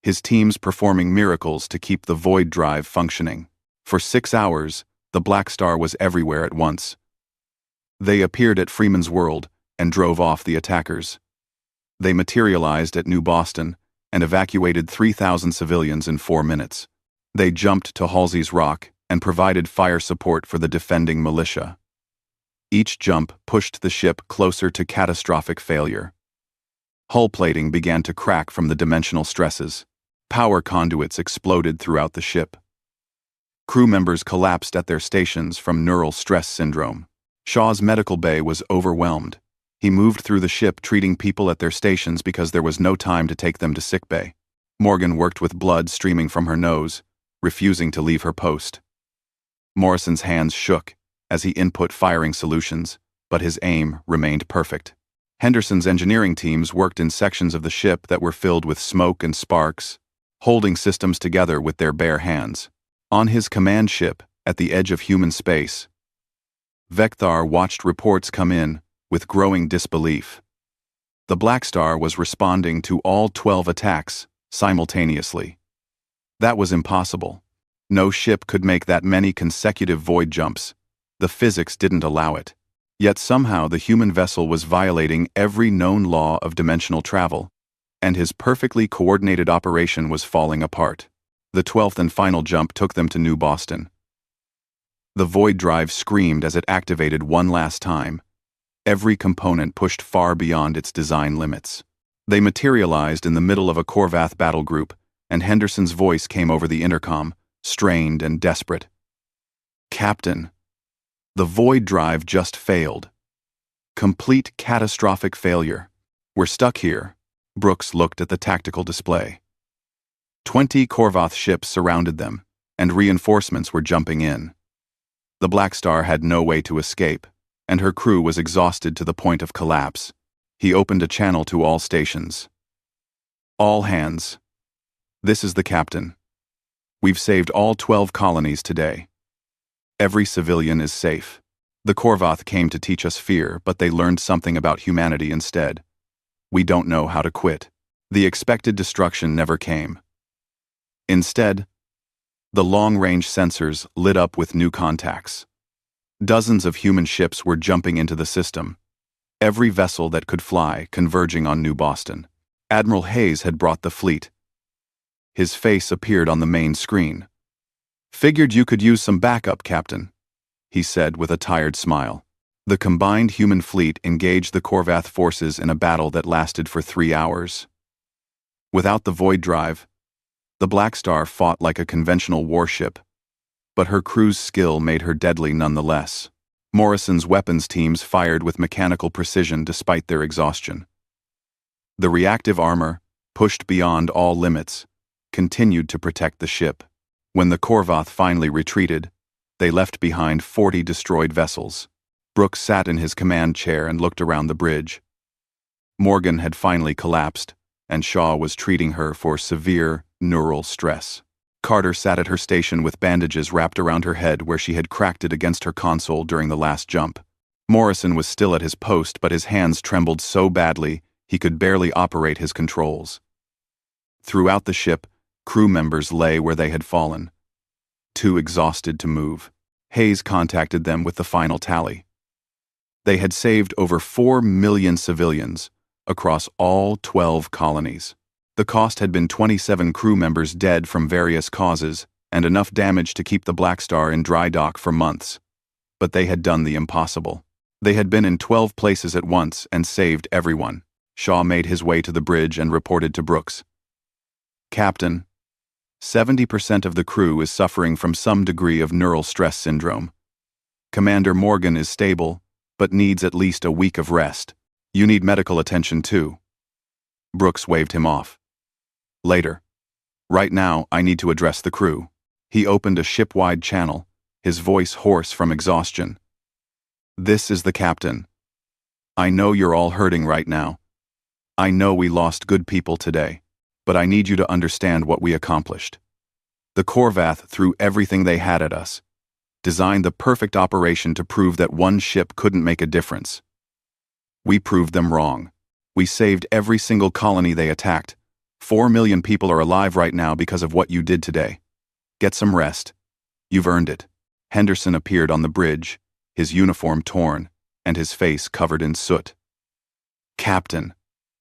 His teams performing miracles to keep the void drive functioning. For 6 hours, the Blackstar was everywhere at once. They appeared at Freeman's World and drove off the attackers. They materialized at New Boston and evacuated 3,000 civilians in 4 minutes. They jumped to Halsey's Rock and provided fire support for the defending militia. Each jump pushed the ship closer to catastrophic failure. Hull plating began to crack from the dimensional stresses. Power conduits exploded throughout the ship. Crew members collapsed at their stations from neural stress syndrome. Shaw's medical bay was overwhelmed. He moved through the ship treating people at their stations because there was no time to take them to sickbay. Morgan worked with blood streaming from her nose, refusing to leave her post. Morrison's hands shook as he input firing solutions, but his aim remained perfect. Henderson's engineering teams worked in sections of the ship that were filled with smoke and sparks, holding systems together with their bare hands. On his command ship, at the edge of human space, Vecthar watched reports come in with growing disbelief. The Blackstar was responding to all 12 attacks simultaneously. That was impossible. No ship could make that many consecutive void jumps. The physics didn't allow it. Yet somehow the human vessel was violating every known law of dimensional travel, and his perfectly coordinated operation was falling apart. The 12th and final jump took them to New Boston. The void drive screamed as it activated one last time. Every component pushed far beyond its design limits. They materialized in the middle of a Corvath battle group, and Henderson's voice came over the intercom, strained and desperate. "Captain, the void drive just failed. Complete catastrophic failure. We're stuck here." Brooks looked at the tactical display. 20 Corvath ships surrounded them, and reinforcements were jumping in. The Blackstar had no way to escape, and her crew was exhausted to the point of collapse. He opened a channel to all stations. "All hands. This is the captain. We've saved all 12 colonies today. Every civilian is safe. The Corvath came to teach us fear, but they learned something about humanity instead. We don't know how to quit. The expected destruction never came. Instead, the long-range sensors lit up with new contacts. Dozens of human ships were jumping into the system, every vessel that could fly converging on New Boston. Admiral Hayes had brought the fleet. His face appeared on the main screen. "Figured you could use some backup, Captain," he said with a tired smile. The combined human fleet engaged the Corvath forces in a battle that lasted for 3 hours. Without the void drive, the Blackstar fought like a conventional warship, but her crew's skill made her deadly nonetheless. Morrison's weapons teams fired with mechanical precision despite their exhaustion. The reactive armor, pushed beyond all limits, continued to protect the ship. When the Corvath finally retreated, they left behind 40 destroyed vessels. Brooks sat in his command chair and looked around the bridge. Morgan had finally collapsed, and Shaw was treating her for severe neural stress. Carter sat at her station with bandages wrapped around her head where she had cracked it against her console during the last jump. Morrison was still at his post, but his hands trembled so badly he could barely operate his controls. Throughout the ship, crew members lay where they had fallen, too exhausted to move. Hayes contacted them with the final tally. They had saved over 4 million civilians across all 12 colonies. The cost had been 27 crew members dead from various causes and enough damage to keep the Blackstar in dry dock for months. But they had done the impossible. They had been in 12 places at once and saved everyone. Shaw made his way to the bridge and reported to Brooks. "Captain, 70% of the crew is suffering from some degree of neural stress syndrome. Commander Morgan is stable, but needs at least a week of rest. You need medical attention too." Brooks waved him off. "Later. Right now, I need to address the crew." He opened a ship-wide channel, his voice hoarse from exhaustion. "This is the captain. I know you're all hurting right now. I know we lost good people today, but I need you to understand what we accomplished. The Corvath threw everything they had at us, designed the perfect operation to prove that one ship couldn't make a difference. We proved them wrong. We saved every single colony they attacked. 4 million people are alive right now because of what you did today. Get some rest. You've earned it." Henderson appeared on the bridge, his uniform torn, and his face covered in soot. "Captain,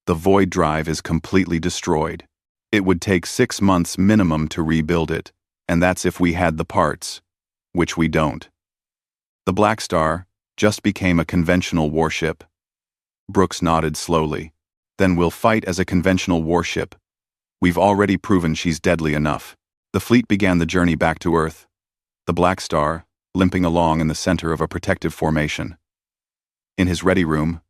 the void drive is completely destroyed. It would take 6 months minimum to rebuild it, and that's if we had the parts, which we don't. The Blackstar just became a conventional warship." Brooks nodded slowly. "Then we'll fight as a conventional warship. We've already proven she's deadly enough." The fleet began the journey back to Earth, the Blackstar limping along in the center of a protective formation. In his ready room,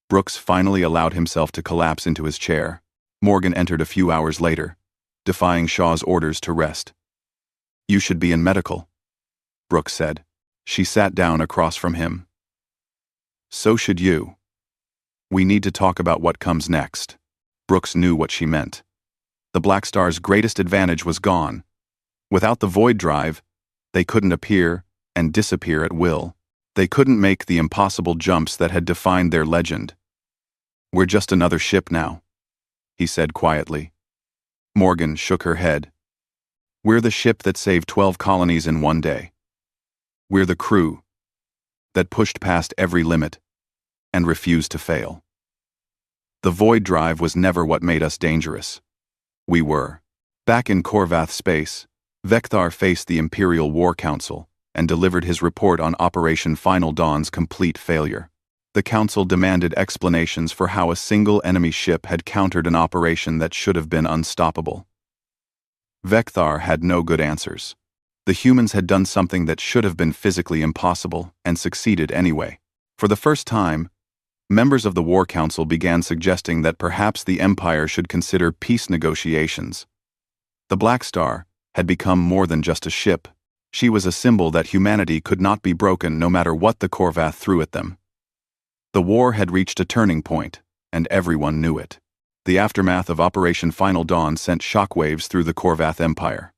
Brooks finally allowed himself to collapse into his chair. Morgan entered a few hours later, defying Shaw's orders to rest. "You should be in medical," Brooks said. She sat down across from him. "So should you. We need to talk about what comes next." Brooks knew what she meant. The Blackstar's greatest advantage was gone. Without the void drive, they couldn't appear and disappear at will. They couldn't make the impossible jumps that had defined their legend. "We're just another ship now," he said quietly. Morgan shook her head. "We're the ship that saved 12 colonies in one day. We're the crew that pushed past every limit and refused to fail. The void drive was never what made us dangerous. We were." Back in Corvath space, Vecthar faced the Imperial War Council and delivered his report on Operation Final Dawn's complete failure. The Council demanded explanations for how a single enemy ship had countered an operation that should have been unstoppable. Vecthar had no good answers. The humans had done something that should have been physically impossible and succeeded anyway. For the first time, members of the War Council began suggesting that perhaps the Empire should consider peace negotiations. The Blackstar had become more than just a ship. She was a symbol that humanity could not be broken no matter what the Corvath threw at them. The war had reached a turning point, and everyone knew it. The aftermath of Operation Final Dawn sent shockwaves through the Corvath Empire.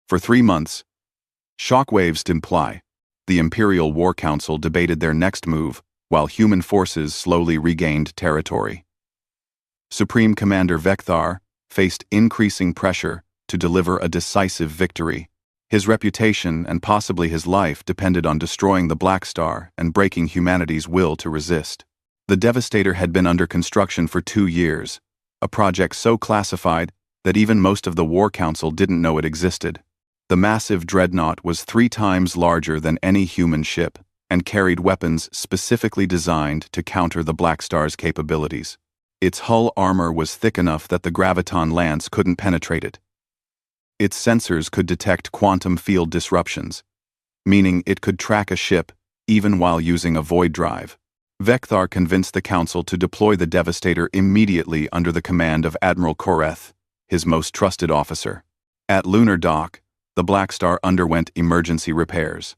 For 3 months, shockwaves imply, the Imperial War Council debated their next move, while human forces slowly regained territory. Supreme Commander Vecthar faced increasing pressure to deliver a decisive victory. His reputation and possibly his life depended on destroying the Blackstar and breaking humanity's will to resist. The Devastator had been under construction for 2 years, a project so classified that even most of the War Council didn't know it existed. The massive dreadnought was 3 times larger than any human ship and carried weapons specifically designed to counter the Blackstar's capabilities. Its hull armor was thick enough that the graviton lance couldn't penetrate it. Its sensors could detect quantum field disruptions, meaning it could track a ship even while using a void drive. Vecthar convinced the Council to deploy the Devastator immediately under the command of Admiral Koreth, his most trusted officer. At Lunar Dock, the Blackstar underwent emergency repairs.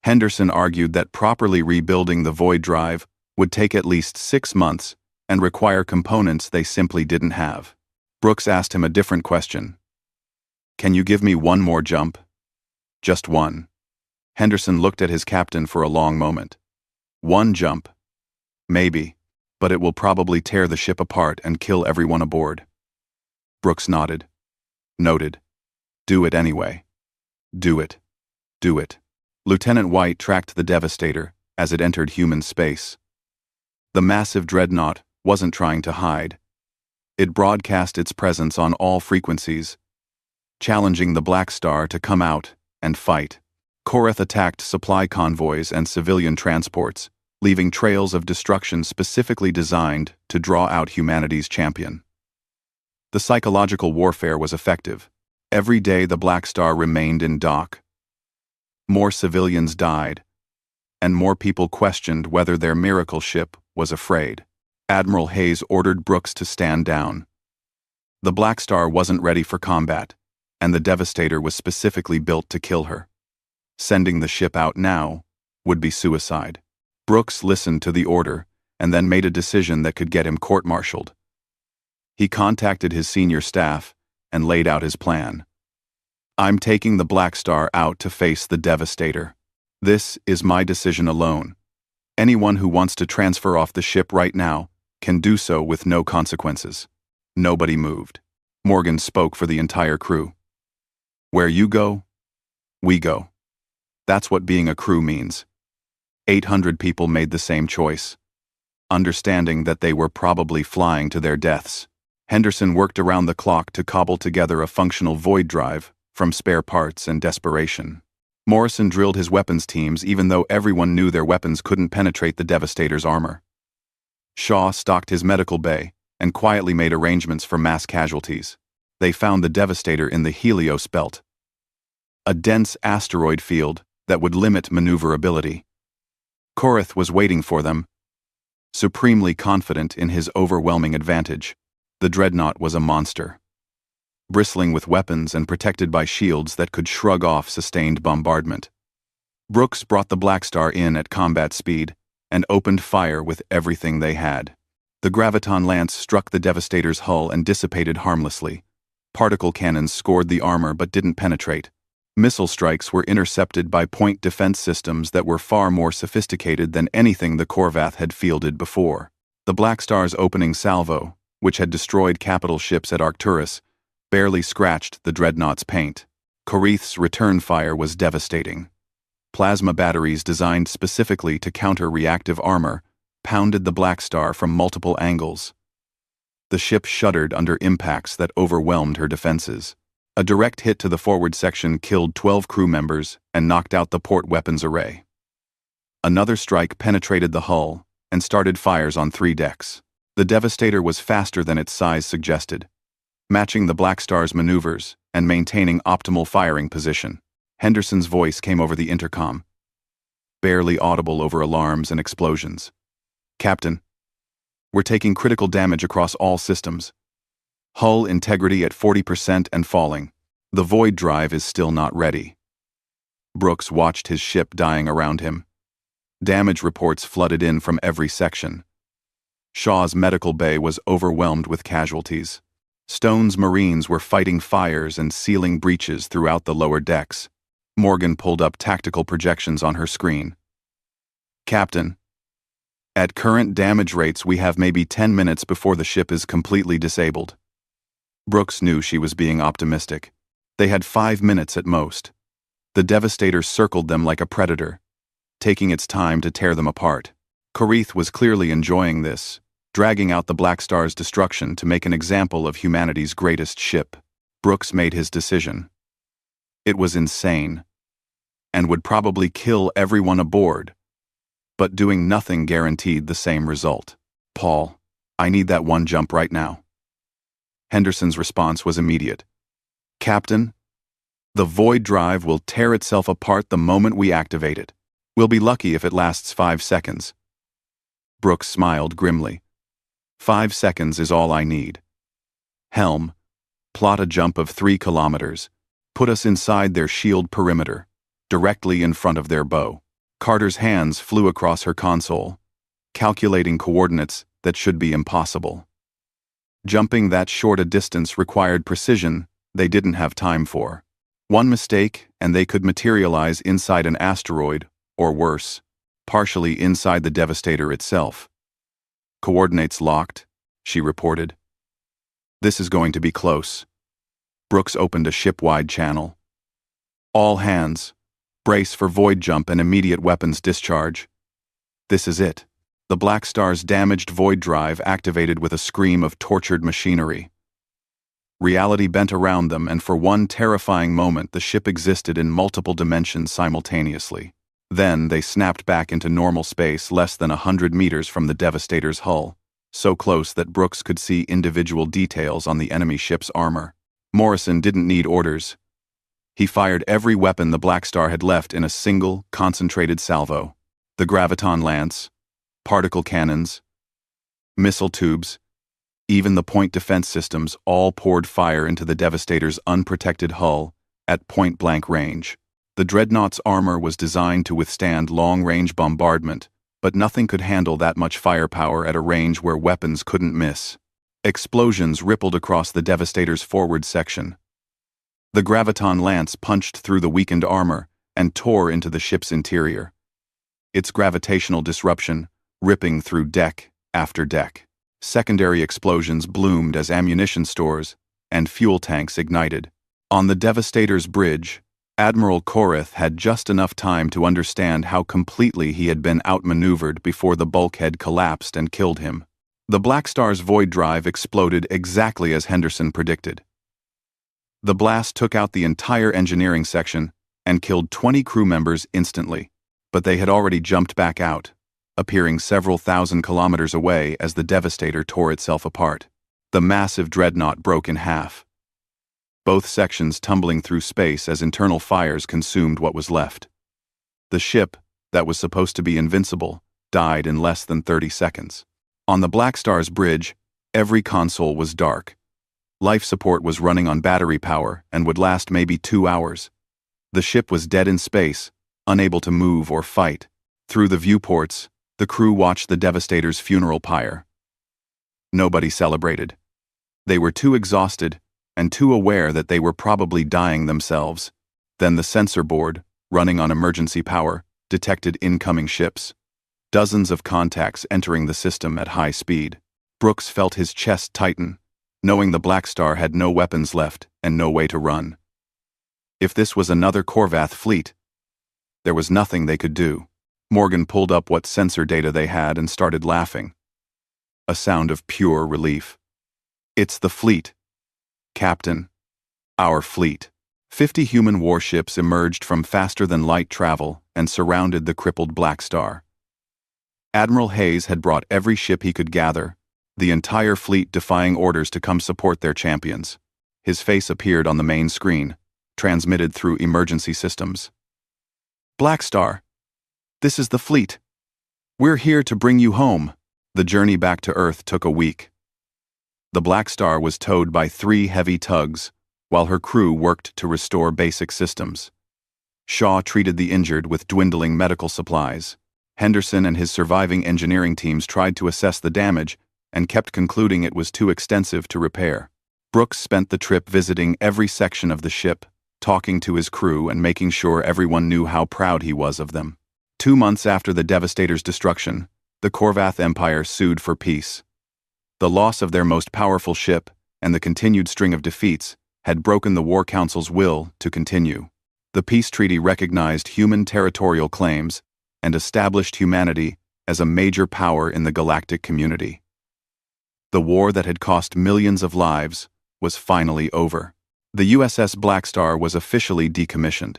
Henderson argued that properly rebuilding the void drive would take at least 6 months and require components they simply didn't have. Brooks asked him a different question. "Can you give me one more jump?" "Just one." Henderson looked at his captain for a long moment. "One jump? Maybe, but it will probably tear the ship apart and kill everyone aboard." Brooks nodded. Noted. "Do it anyway. Do it. Do it." Lieutenant White tracked the Devastator as it entered human space. The massive dreadnought wasn't trying to hide. It broadcast its presence on all frequencies, challenging the Blackstar to come out and fight. Koreth attacked supply convoys and civilian transports, leaving trails of destruction specifically designed to draw out humanity's champion. The psychological warfare was effective. Every day the Blackstar remained in dock. More civilians died, and more people questioned whether their miracle ship was afraid. Admiral Hayes ordered Brooks to stand down. The Blackstar wasn't ready for combat. and the Devastator was specifically built to kill her. Sending the ship out now would be suicide. Brooks listened to the order and then made a decision that could get him court-martialed. He contacted his senior staff and laid out his plan. I'm taking the Blackstar out to face the Devastator. This is my decision alone. Anyone who wants to transfer off the ship right now can do so with no consequences. Nobody moved. Morgan spoke for the entire crew. Where you go, we go. That's what being a crew means. 800 people made the same choice, understanding that they were probably flying to their deaths. Henderson worked around the clock to cobble together a functional void drive from spare parts and desperation. Morrison drilled his weapons teams even though everyone knew their weapons couldn't penetrate the Devastator's armor. Shaw stocked his medical bay and quietly made arrangements for mass casualties. They found the Devastator in the Helios belt, a dense asteroid field that would limit maneuverability. Korath was waiting for them, supremely confident in his overwhelming advantage. The dreadnought was a monster, bristling with weapons and protected by shields that could shrug off sustained bombardment. Brooks brought the Blackstar in at combat speed and opened fire with everything they had. The graviton lance struck the Devastator's hull and dissipated harmlessly. Particle cannons scored the armor but didn't penetrate. Missile strikes were intercepted by point defense systems that were far more sophisticated than anything the Corvath had fielded before. The Blackstar's opening salvo, which had destroyed capital ships at Arcturus, barely scratched the dreadnought's paint. Korath's return fire was devastating. Plasma batteries designed specifically to counter reactive armor pounded the Blackstar from multiple angles. The ship shuddered under impacts that overwhelmed her defenses. A direct hit to the forward section killed 12 crew members and knocked out the port weapons array. Another strike penetrated the hull and started fires on 3 decks. The Devastator was faster than its size suggested, matching the Blackstar's maneuvers and maintaining optimal firing position. Henderson's voice came over the intercom, barely audible over alarms and explosions. Captain, we're taking critical damage across all systems. Hull integrity at 40% and falling. The void drive is still not ready. Brooks watched his ship dying around him. Damage reports flooded in from every section. Shaw's medical bay was overwhelmed with casualties. Stone's Marines were fighting fires and sealing breaches throughout the lower decks. Morgan pulled up tactical projections on her screen. Captain, at current damage rates we have maybe 10 minutes before the ship is completely disabled. Brooks knew she was being optimistic. They had 5 minutes at most. The Devastator circled them like a predator, taking its time to tear them apart. Korath was clearly enjoying this, dragging out the Blackstar's destruction to make an example of humanity's greatest ship. Brooks made his decision. It was insane, and would probably kill everyone aboard, but doing nothing guaranteed the same result. Paul, I need that one jump right now. Henderson's response was immediate. Captain, the void drive will tear itself apart the moment we activate it. We'll be lucky if it lasts 5 seconds. Brooks smiled grimly. 5 seconds is all I need. Helm, plot a jump of 3 kilometers. Put us inside their shield perimeter, directly in front of their bow. Carter's hands flew across her console, calculating coordinates that should be impossible. Jumping that short a distance required precision they didn't have time for. One mistake and they could materialize inside an asteroid, or worse, partially inside the Devastator itself. Coordinates locked, she reported. This is going to be close. Brooks opened a ship-wide channel. All hands, brace for void jump and immediate weapons discharge. This is it. The Blackstar's damaged void drive activated with a scream of tortured machinery. Reality bent around them, and for one terrifying moment the ship existed in multiple dimensions simultaneously. Then they snapped back into normal space less than 100 meters from the Devastator's hull, so close that Brooks could see individual details on the enemy ship's armor. Morrison didn't need orders. He fired every weapon the Blackstar had left in a single, concentrated salvo. The graviton lance, particle cannons, missile tubes, Even the point defense systems all poured fire into the Devastator's unprotected hull at point-blank range. The Dreadnought's armor was designed to withstand long-range bombardment, but nothing could handle that much firepower at a range where weapons couldn't miss. Explosions rippled across the Devastator's forward section. The graviton lance punched through the weakened armor and tore into the ship's interior, its gravitational disruption ripping through deck after deck. Secondary explosions bloomed as ammunition stores and fuel tanks ignited. On the Devastator's bridge, Admiral Koreth had just enough time to understand how completely he had been outmaneuvered before the bulkhead collapsed and killed him. The Blackstar's void drive exploded exactly as Henderson predicted. The blast took out the entire engineering section and killed 20 crew members instantly, but they had already jumped back out, appearing several thousand kilometers away as the Devastator tore itself apart. The massive dreadnought broke in half, both sections tumbling through space as internal fires consumed what was left. The ship, that was supposed to be invincible, died in less than 30 seconds. On the Blackstar's bridge, every console was dark. Life support was running on battery power and would last maybe 2 hours. The ship was dead in space, unable to move or fight. Through the viewports, the crew watched the Devastator's funeral pyre. Nobody celebrated. They were too exhausted and too aware that they were probably dying themselves. Then the sensor board, running on emergency power, detected incoming ships. Dozens of contacts entering the system at high speed. Brooks felt his chest tighten, knowing the Blackstar had no weapons left and no way to run. If this was another Korvath fleet, there was nothing they could do. Morgan pulled up what sensor data they had and started laughing. A sound of pure relief. "It's the fleet, Captain. Our fleet." 50 human warships emerged from faster-than-light travel and surrounded the crippled Blackstar. Admiral Hayes had brought every ship he could gather, the entire fleet defying orders to come support their champions. His face appeared on the main screen, transmitted through emergency systems. "Blackstar, this is the fleet. We're here to bring you home." The journey back to Earth took a week. The Blackstar was towed by 3 heavy tugs, while her crew worked to restore basic systems. Shaw treated the injured with dwindling medical supplies. Henderson and his surviving engineering teams tried to assess the damage and kept concluding it was too extensive to repair. Brooks spent the trip visiting every section of the ship, talking to his crew and making sure everyone knew how proud he was of them. 2 months after the Devastator's destruction, the Korvath Empire sued for peace. The loss of their most powerful ship and the continued string of defeats had broken the War Council's will to continue. The peace treaty recognized human territorial claims and established humanity as a major power in the galactic community. The war that had cost millions of lives was finally over. The USS Blackstar was officially decommissioned.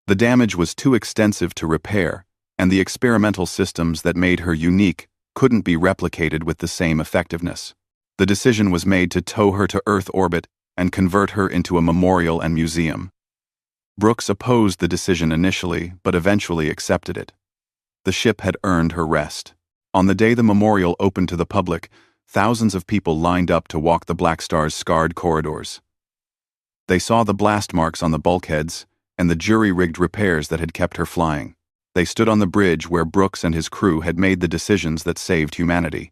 The damage was too extensive to repair, and the experimental systems that made her unique couldn't be replicated with the same effectiveness. The decision was made to tow her to Earth orbit and convert her into a memorial and museum. Brooks opposed the decision initially, but eventually accepted it. The ship had earned her rest. On the day the memorial opened to the public, thousands of people lined up to walk the Blackstar's scarred corridors. They saw the blast marks on the bulkheads and the jury-rigged repairs that had kept her flying. They stood on the bridge where Brooks and his crew had made the decisions that saved humanity.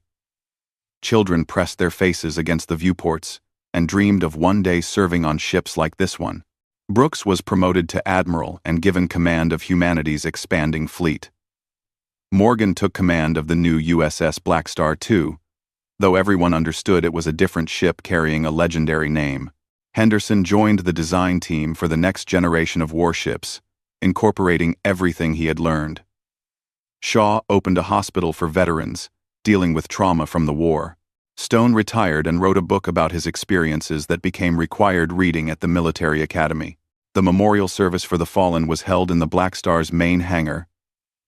Children pressed their faces against the viewports and dreamed of one day serving on ships like this one. Brooks was promoted to admiral and given command of humanity's expanding fleet. Morgan took command of the new USS Blackstar too, though everyone understood it was a different ship carrying a legendary name. Henderson joined the design team for the next generation of warships, incorporating everything he had learned. Shaw opened a hospital for veterans, dealing with trauma from the war. Stone retired and wrote a book about his experiences that became required reading at the military academy. The memorial service for the fallen was held in the Blackstar's main hangar,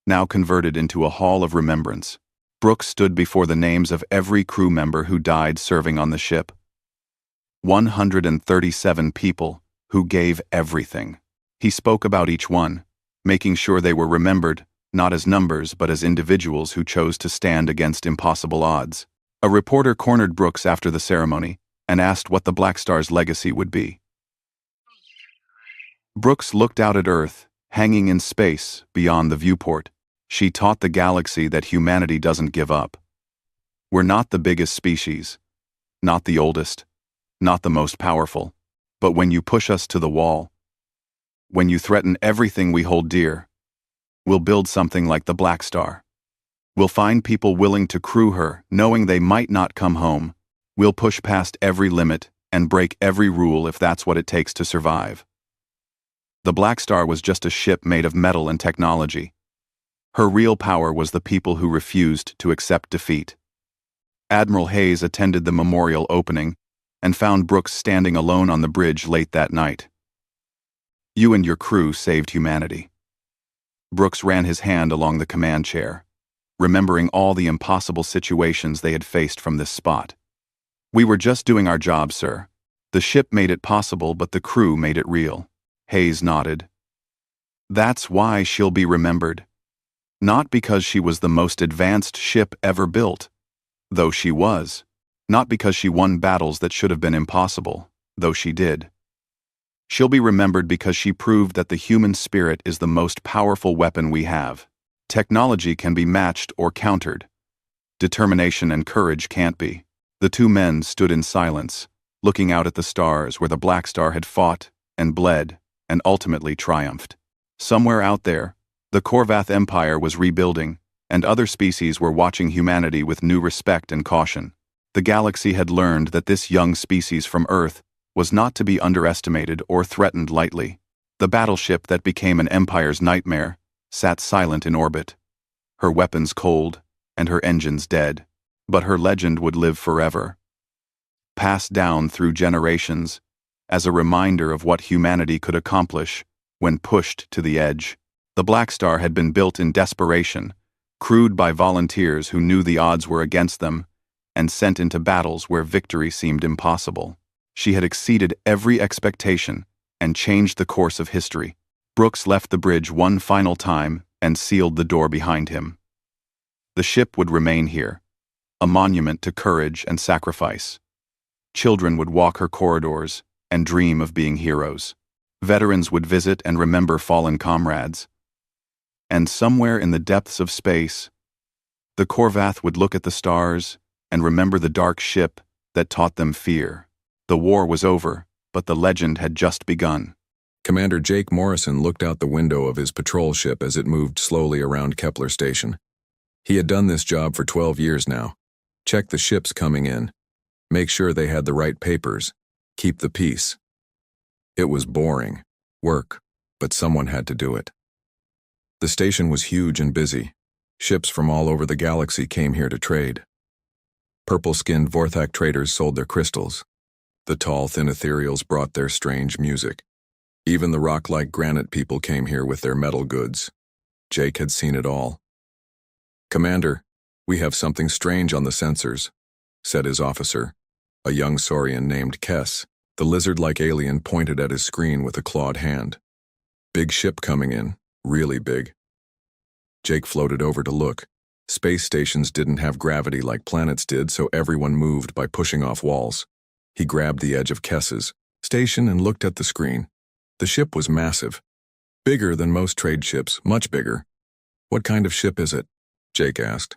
now converted into a hall of remembrance. Brooks stood before the names of every crew member who died serving on the ship. 137 people who gave everything. He spoke about each one, making sure they were remembered, not as numbers but as individuals who chose to stand against impossible odds. A reporter cornered Brooks after the ceremony and asked what the Blackstar's legacy would be. Brooks looked out at Earth, hanging in space beyond the viewport. She taught the galaxy that humanity doesn't give up. We're not the biggest species, not the oldest, not the most powerful, but when you push us to the wall, when you threaten everything we hold dear, we'll build something like the Blackstar. We'll find people willing to crew her, knowing they might not come home. We'll push past every limit and break every rule if that's what it takes to survive. The Blackstar was just a ship made of metal and technology. Her real power was the people who refused to accept defeat. Admiral Hayes attended the memorial opening and found Brooks standing alone on the bridge late that night. You and your crew saved humanity. Brooks ran his hand along the command chair, remembering all the impossible situations they had faced from this spot. We were just doing our job, sir. The ship made it possible, but the crew made it real. Hayes nodded. That's why she'll be remembered. Not because she was the most advanced ship ever built, though she was. Not because she won battles that should have been impossible, though she did. She'll be remembered because she proved that the human spirit is the most powerful weapon we have. Technology can be matched or countered. Determination and courage can't be. The two men stood in silence, looking out at the stars where the Blackstar had fought and bled and ultimately triumphed. Somewhere out there, the Korvath Empire was rebuilding, and other species were watching humanity with new respect and caution. The galaxy had learned that this young species from Earth was not to be underestimated or threatened lightly. The battleship that became an empire's nightmare sat silent in orbit, her weapons cold and her engines dead, but her legend would live forever, passed down through generations as a reminder of what humanity could accomplish when pushed to the edge. The Blackstar had been built in desperation, crewed by volunteers who knew the odds were against them, and sent into battles where victory seemed impossible. She had exceeded every expectation and changed the course of history. Brooks left the bridge one final time and sealed the door behind him. The ship would remain here, a monument to courage and sacrifice. Children would walk her corridors and dream of being heroes. Veterans would visit and remember fallen comrades. And somewhere in the depths of space, the Korvath would look at the stars and remember the dark ship that taught them fear. The war was over, but the legend had just begun. Commander Jake Morrison looked out the window of his patrol ship as it moved slowly around Kepler Station. He had done this job for 12 years now. Check the ships coming in. Make sure they had the right papers. Keep the peace. It was boring work, but someone had to do it. The station was huge and busy. Ships from all over the galaxy came here to trade. Purple-skinned Vorthak traders sold their crystals. The tall, thin ethereals brought their strange music. Even the rock-like granite people came here with their metal goods. Jake had seen it all. "Commander, we have something strange on the sensors," said his officer, a young Saurian named Kess. The lizard-like alien pointed at his screen with a clawed hand. "Big ship coming in, really big." Jake floated over to look. Space stations didn't have gravity like planets did, so everyone moved by pushing off walls. He grabbed the edge of Kess's station and looked at the screen. The ship was massive. Bigger than most trade ships, much bigger. "What kind of ship is it?" Jake asked.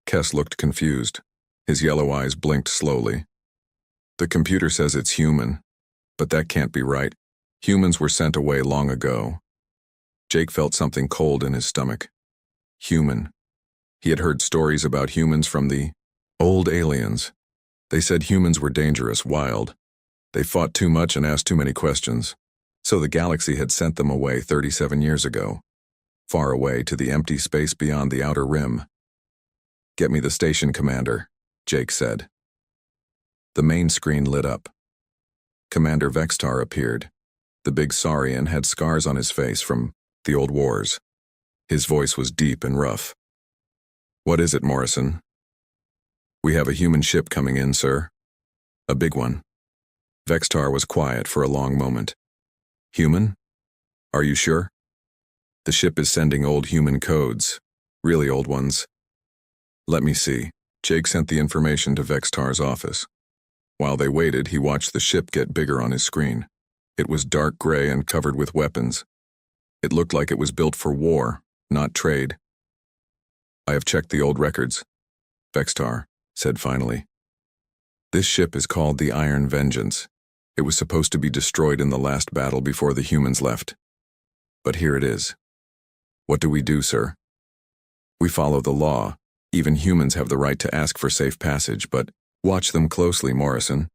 Kess looked confused. His yellow eyes blinked slowly. "The computer says it's human, but that can't be right. Humans were sent away long ago." Jake felt something cold in his stomach. Human. He had heard stories about humans from the old aliens. They said humans were dangerous, wild. They fought too much and asked too many questions. So the galaxy had sent them away 37 years ago. Far away to the empty space beyond the outer rim. "Get me the station, Commander," Jake said. The main screen lit up. Commander Vextar appeared. The big Saurian had scars on his face from the old wars. His voice was deep and rough. "What is it, Morrison?" "We have a human ship coming in, sir. A big one." Vextar was quiet for a long moment. "Human? Are you sure?" "The ship is sending old human codes. Really old ones." "Let me see." Jake sent the information to Vextar's office. While they waited, he watched the ship get bigger on his screen. It was dark gray and covered with weapons. It looked like it was built for war, not trade. "I have checked the old records," Vextar said finally. "This ship is called the Iron Vengeance. It was supposed to be destroyed in the last battle before the humans left. But here it is. What do we do, sir? We follow the law. Even humans have the right to ask for safe passage, but watch them closely, Morrison.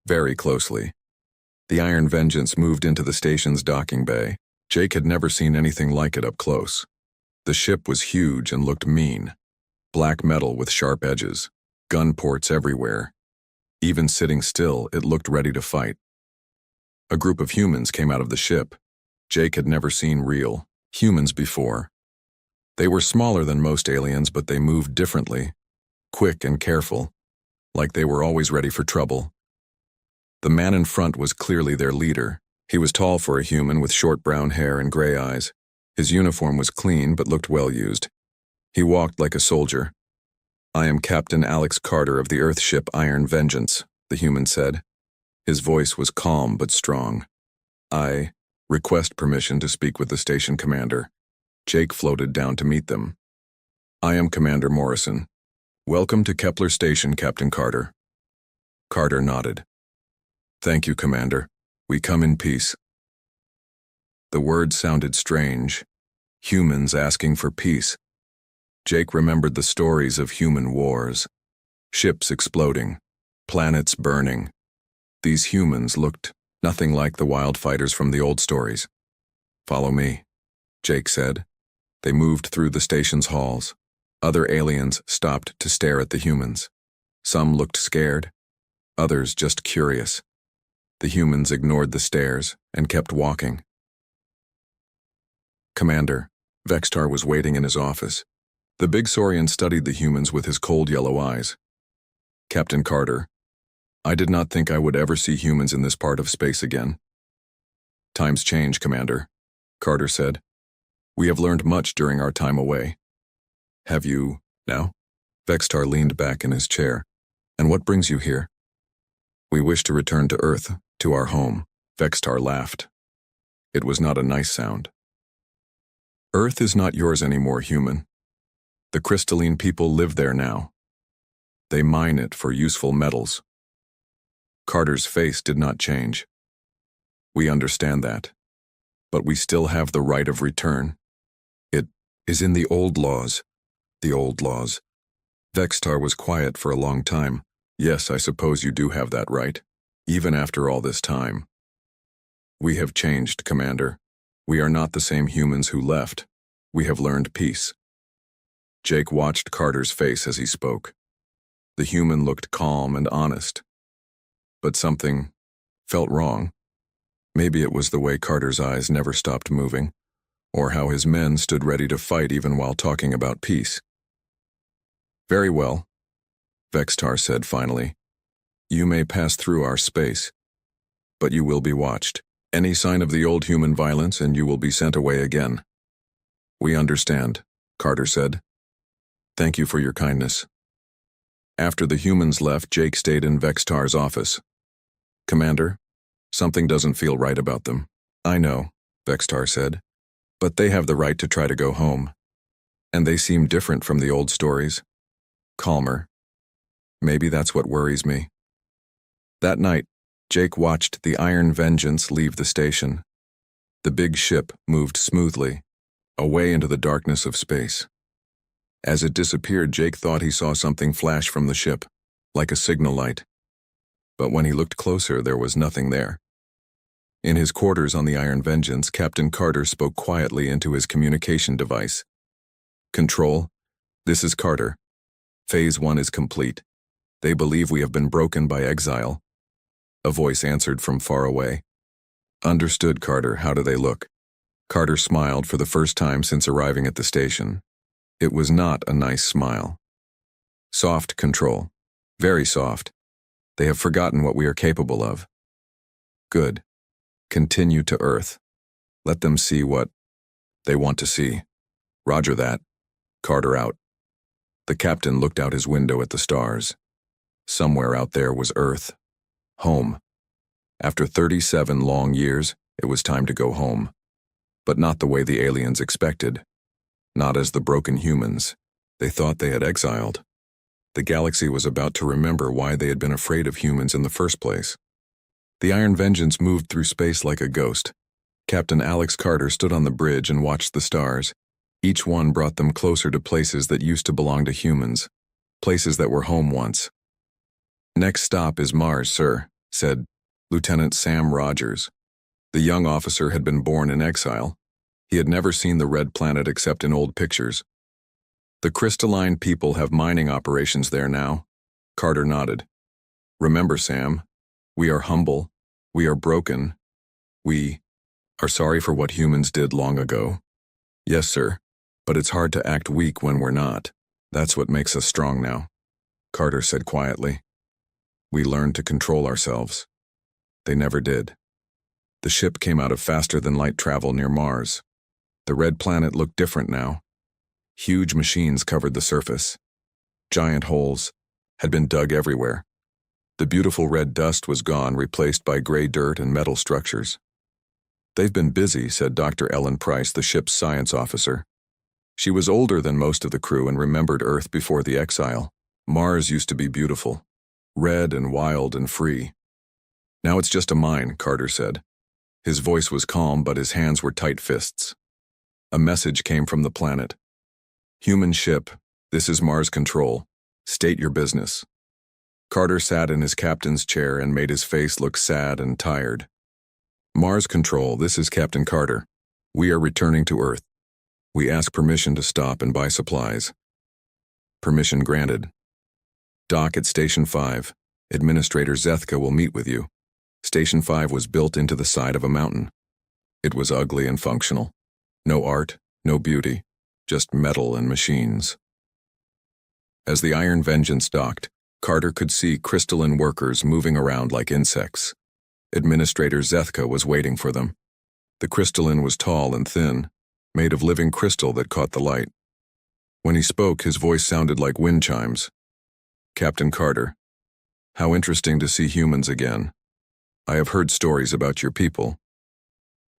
Very closely." The Iron Vengeance moved into the station's docking bay. Jake had never seen anything like it up close. The ship was huge and looked mean. Black metal with sharp edges, gun ports everywhere. Even sitting still, it looked ready to fight. A group of humans came out of the ship. Jake had never seen real humans before. They were smaller than most aliens, but they moved differently, quick and careful, like they were always ready for trouble. The man in front was clearly their leader. He was tall for a human with short brown hair and gray eyes. His uniform was clean but looked well used. He walked like a soldier. "I am Captain Alex Carter of the Earth ship Iron Vengeance," the human said. His voice was calm but strong. "I request permission to speak with the station commander." Jake floated down to meet them. "I am Commander Morrison. Welcome to Kepler Station, Captain Carter." Carter nodded. "Thank you, Commander. We come in peace." The words sounded strange. Humans asking for peace. Jake remembered the stories of human wars. Ships exploding. Planets burning. These humans looked nothing like the wild fighters from the old stories. "Follow me," Jake said. They moved through the station's halls. Other aliens stopped to stare at the humans. Some looked scared. Others just curious. The humans ignored the stares and kept walking. "Commander," Vextar was waiting in his office. The big Saurian studied the humans with his cold yellow eyes. "Captain Carter, I did not think I would ever see humans in this part of space again." "Times change, Commander," Carter said. "We have learned much during our time away." "Have you, now?" Vextar leaned back in his chair. "And what brings you here?" "We wish to return to Earth, to our home." Vextar laughed. It was not a nice sound. "Earth is not yours anymore, human. The crystalline people live there now. They mine it for useful metals." Carter's face did not change. "We understand that. But we still have the right of return. It is in the old laws." "The old laws." Vextar was quiet for a long time. "Yes, I suppose you do have that right, even after all this time." "We have changed, Commander. We are not the same humans who left. We have learned peace." Jake watched Carter's face as he spoke. The human looked calm and honest. But something felt wrong. Maybe it was the way Carter's eyes never stopped moving, or how his men stood ready to fight even while talking about peace. "Very well," Vextar said finally. "You may pass through our space, but you will be watched. Any sign of the old human violence and you will be sent away again." "We understand," Carter said. "Thank you for your kindness." After the humans left, Jake stayed in Vextar's office. "Commander, something doesn't feel right about them." "I know," Vextar said, "but they have the right to try to go home. And they seem different from the old stories. Calmer. Maybe that's what worries me." That night, Jake watched the Iron Vengeance leave the station. The big ship moved smoothly, away into the darkness of space. As it disappeared, Jake thought he saw something flash from the ship, like a signal light. But when he looked closer, there was nothing there. In his quarters on the Iron Vengeance, Captain Carter spoke quietly into his communication device. "Control, this is Carter. Phase 1 is complete. They believe we have been broken by exile." A voice answered from far away. "Understood, Carter. How do they look?" Carter smiled for the first time since arriving at the station. It was not a nice smile. "Soft, Control. Very soft. They have forgotten what we are capable of." "Good. Continue to Earth. Let them see what they want to see." "Roger that." Carter out. The captain looked out his window at the stars. Somewhere out there was Earth. Home. After 37 long years, it was time to go home. But not the way the aliens expected. Not as the broken humans they thought they had exiled. The galaxy was about to remember why they had been afraid of humans in the first place. The Iron Vengeance moved through space like a ghost. Captain Alex Carter stood on the bridge and watched the stars. Each one brought them closer to places that used to belong to humans, places that were home once. "Next stop is Mars, sir," said Lieutenant Sam Rogers. The young officer had been born in exile. He had never seen the red planet except in old pictures. "The crystalline people have mining operations there now." Carter nodded. "Remember, Sam, we are humble, we are broken, we are sorry for what humans did long ago." "Yes, sir, but it's hard to act weak when we're not. That's what makes us strong now," Carter said quietly. "We learned to control ourselves." They never did. The ship came out of faster-than-light travel near Mars. The red planet looked different now. Huge machines covered the surface. Giant holes had been dug everywhere. The beautiful red dust was gone, replaced by gray dirt and metal structures. "They've been busy," said Dr. Ellen Price, the ship's science officer. She was older than most of the crew and remembered Earth before the exile. Mars used to be beautiful, red and wild and free. "Now it's just a mine," Carter said. His voice was calm, but his hands were tight fists. A message came from the planet. "Human ship, this is Mars Control. State your business." Carter sat in his captain's chair and made his face look sad and tired. "Mars Control, this is Captain Carter. We are returning to Earth. We ask permission to stop and buy supplies." Permission granted. "Dock at Station 5. Administrator Zethka will meet with you." Station 5 was built into the side of a mountain. It was ugly and functional. No art, no beauty, just metal and machines. As the Iron Vengeance docked, Carter could see crystalline workers moving around like insects. Administrator Zethka was waiting for them. The crystalline was tall and thin, made of living crystal that caught the light. When he spoke, his voice sounded like wind chimes. "Captain Carter, how interesting to see humans again. I have heard stories about your people."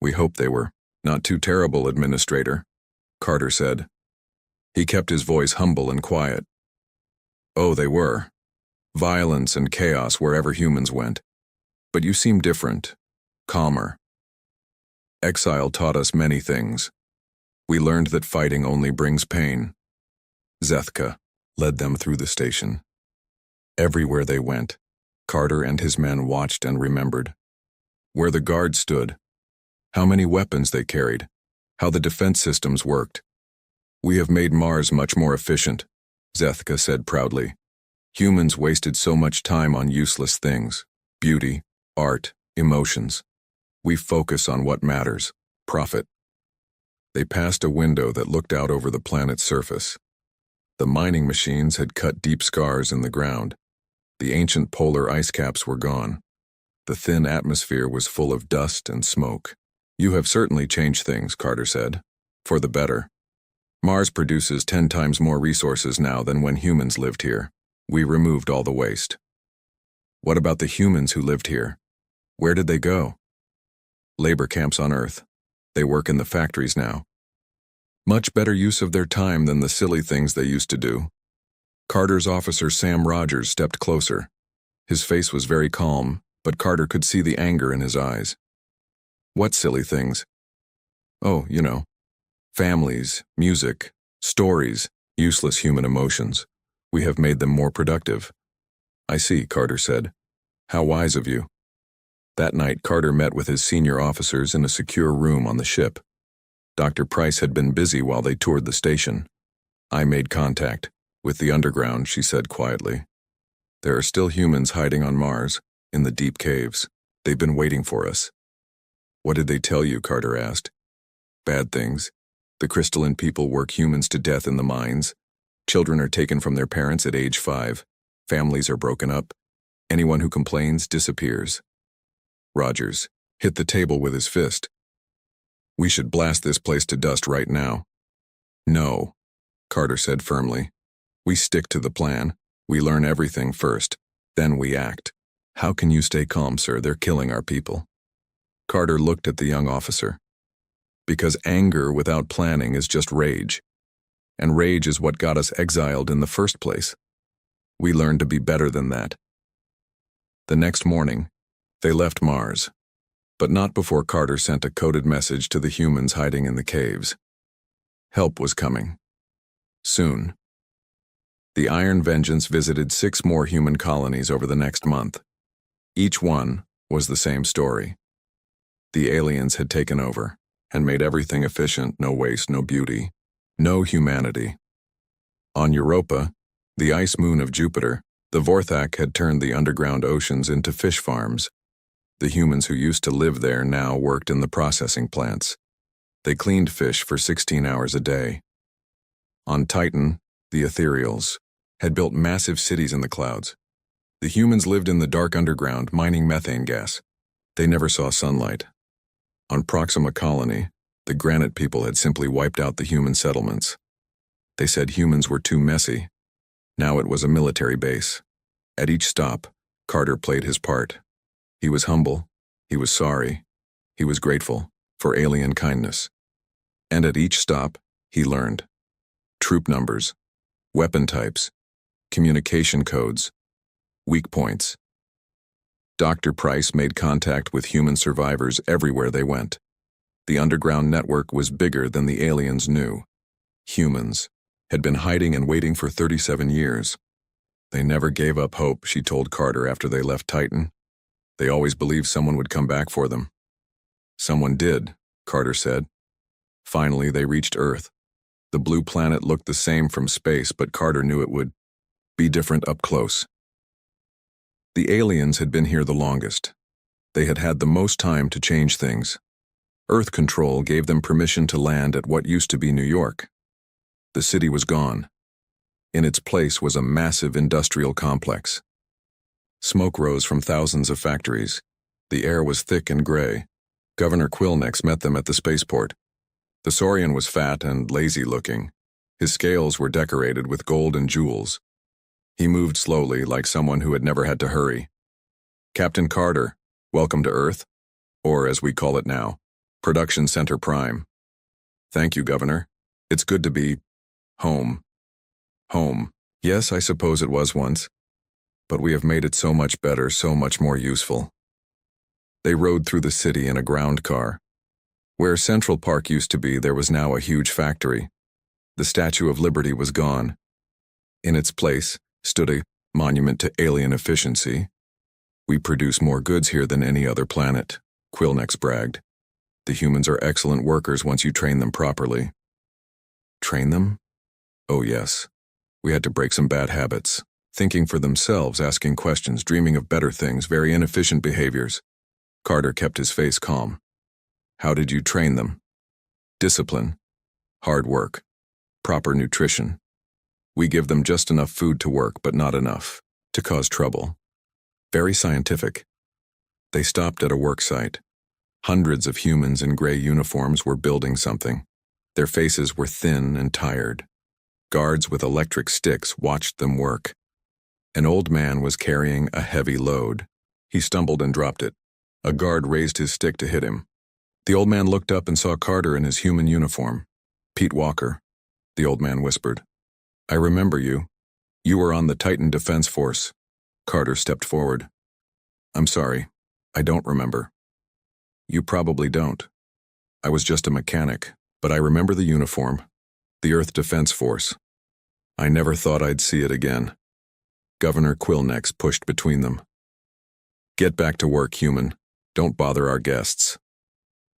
"We hope they were not too terrible, Administrator," Carter said. He kept his voice humble and quiet. "Oh, they were. Violence and chaos wherever humans went. But you seem different, calmer. Exile taught us many things. We learned that fighting only brings pain." Zethka led them through the station. Everywhere they went, Carter and his men watched and remembered. Where the guards stood, how many weapons they carried, how the defense systems worked. "We have made Mars much more efficient," Zethka said proudly. "Humans wasted so much time on useless things, beauty, art, emotions. We focus on what matters, profit." They passed a window that looked out over the planet's surface. The mining machines had cut deep scars in the ground. The ancient polar ice caps were gone. The thin atmosphere was full of dust and smoke. "You have certainly changed things," Carter said. "For the better. Mars produces 10 times more resources now than when humans lived here. We removed all the waste." "What about the humans who lived here? Where did they go?" "Labor camps on Earth. They work in the factories now. Much better use of their time than the silly things they used to do." Carter's officer Sam Rogers stepped closer. His face was very calm, but Carter could see the anger in his eyes. "What silly things?" "Oh, you know. Families, music, stories, useless human emotions. We have made them more productive." "I see," Carter said. "How wise of you." That night, Carter met with his senior officers in a secure room on the ship. Dr. Price had been busy while they toured the station. "I made contact with the underground," she said quietly. "There are still humans hiding on Mars, in the deep caves. They've been waiting for us." "What did they tell you?" Carter asked. "Bad things. The crystalline people work humans to death in the mines. Children are taken from their parents at age 5. Families are broken up. Anyone who complains disappears." Rogers hit the table with his fist. "We should blast this place to dust right now." "No," Carter said firmly. We stick to the plan. We learn everything first, then we act. How can you stay calm, sir? They're killing our people. Carter looked at the young officer. Because anger without planning is just rage. And rage is what got us exiled in the first place. We learned to be better than that. The next morning, they left Mars, but not before Carter sent a coded message to the humans hiding in the caves. Help was coming. Soon. The Iron Vengeance visited 6 more human colonies over the next month. Each one was the same story. The aliens had taken over and made everything efficient, no waste, no beauty, no humanity. On Europa, the ice moon of Jupiter, the Vorthak had turned the underground oceans into fish farms. The humans who used to live there now worked in the processing plants. They cleaned fish for 16 hours a day. On Titan, the ethereals had built massive cities in the clouds. The humans lived in the dark underground, mining methane gas. They never saw sunlight. On Proxima Colony, the granite people had simply wiped out the human settlements. They said humans were too messy. Now it was a military base. At each stop, Carter played his part. He was humble, he was sorry, he was grateful for alien kindness. And at each stop, he learned. Troop numbers, weapon types, communication codes, weak points. Dr. Price made contact with human survivors everywhere they went. The underground network was bigger than the aliens knew. Humans had been hiding and waiting for 37 years. They never gave up hope, she told Carter after they left Titan. They always believed someone would come back for them. Someone did, Carter said. Finally, they reached Earth. The blue planet looked the same from space, but Carter knew it would be different up close. The aliens had been here the longest. They had had the most time to change things. Earth Control gave them permission to land at what used to be New York. The city was gone. In its place was a massive industrial complex. Smoke rose from thousands of factories. The air was thick and gray. Governor Quillnex met them at the spaceport. The Saurian was fat and lazy-looking. His scales were decorated with gold and jewels. He moved slowly, like someone who had never had to hurry. Captain Carter, welcome to Earth, or as we call it now, Production Center Prime. Thank you, Governor. It's good to be home. Home. Yes, I suppose it was once. But we have made it so much better, so much more useful. They rode through the city in a ground car. Where Central Park used to be, there was now a huge factory. The Statue of Liberty was gone. In its place stood a monument to alien efficiency. We produce more goods here than any other planet, Quillnex bragged. The humans are excellent workers once you train them properly. Train them? Oh yes. We had to break some bad habits. Thinking for themselves, asking questions, dreaming of better things, very inefficient behaviors. Carter kept his face calm. How did you train them? Discipline, hard work, proper nutrition. We give them just enough food to work, but not enough to cause trouble. Very scientific. They stopped at a work site. Hundreds of humans in gray uniforms were building something. Their faces were thin and tired. Guards with electric sticks watched them work. An old man was carrying a heavy load. He stumbled and dropped it. A guard raised his stick to hit him. The old man looked up and saw Carter in his human uniform. Pete Walker, the old man whispered. I remember you. You were on the Titan Defense Force. Carter stepped forward. I'm sorry. I don't remember. You probably don't. I was just a mechanic, but I remember the uniform. The Earth Defense Force. I never thought I'd see it again. Governor Quillnex pushed between them. Get back to work, human. Don't bother our guests.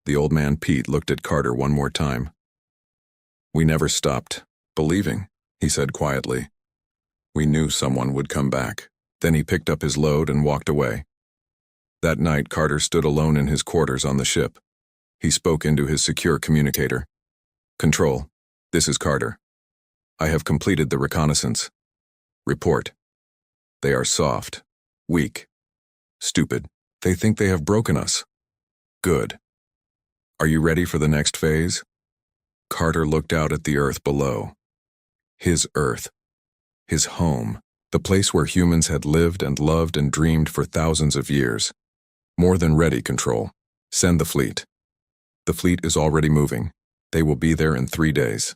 The old man Pete looked at Carter one more time. We never stopped believing, he said quietly. We knew someone would come back. Then he picked up his load and walked away. That night, Carter stood alone in his quarters on the ship. He spoke into his secure communicator. Control, this is Carter. I have completed the reconnaissance. Report. They are soft, weak, stupid. They think they have broken us. Good. Are you ready for the next phase? Carter looked out at the Earth below. His Earth. his home, the place where humans had lived and loved and dreamed for thousands of years. More than ready, Control. Send the fleet. The fleet is already moving. They will be there in 3 days.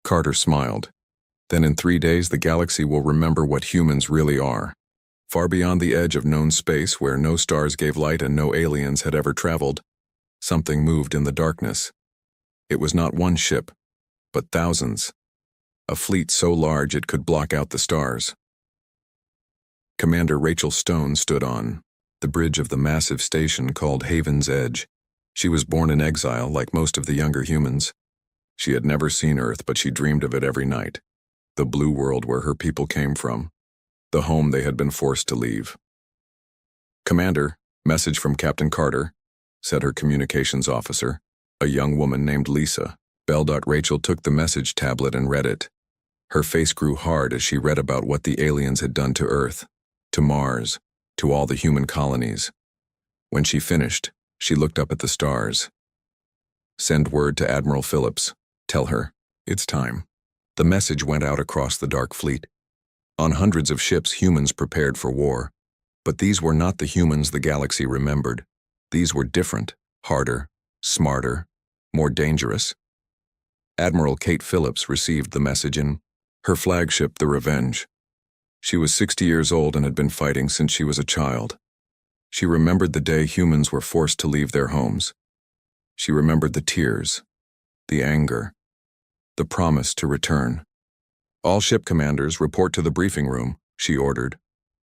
Carter smiled. Then in 3 days the galaxy will remember what humans really are. Far beyond the edge of known space where no stars gave light and no aliens had ever traveled, something moved in the darkness. It was not one ship, but thousands. A fleet so large it could block out the stars. Commander Rachel Stone stood on the bridge of the massive station called Haven's Edge. She was born in exile like most of the younger humans. She had never seen Earth, but she dreamed of it every night. The blue world where her people came from. The home they had been forced to leave. Commander, message from Captain Carter, said her communications officer, a young woman named Lisa. Rachel took the message tablet and read it. Her face grew hard as she read about what the aliens had done to Earth, to Mars, to all the human colonies. When she finished, she looked up at the stars. Send word to Admiral Phillips. Tell her, it's time. The message went out across the dark fleet. On hundreds of ships, humans prepared for war. But these were not the humans the galaxy remembered. These were different, harder, smarter, more dangerous. Admiral Kate Phillips received the message in her flagship, the Revenge. She was 60 years old and had been fighting since she was a child. She remembered the day humans were forced to leave their homes. She remembered the tears, the anger, the promise to return. All ship commanders report to the briefing room, she ordered.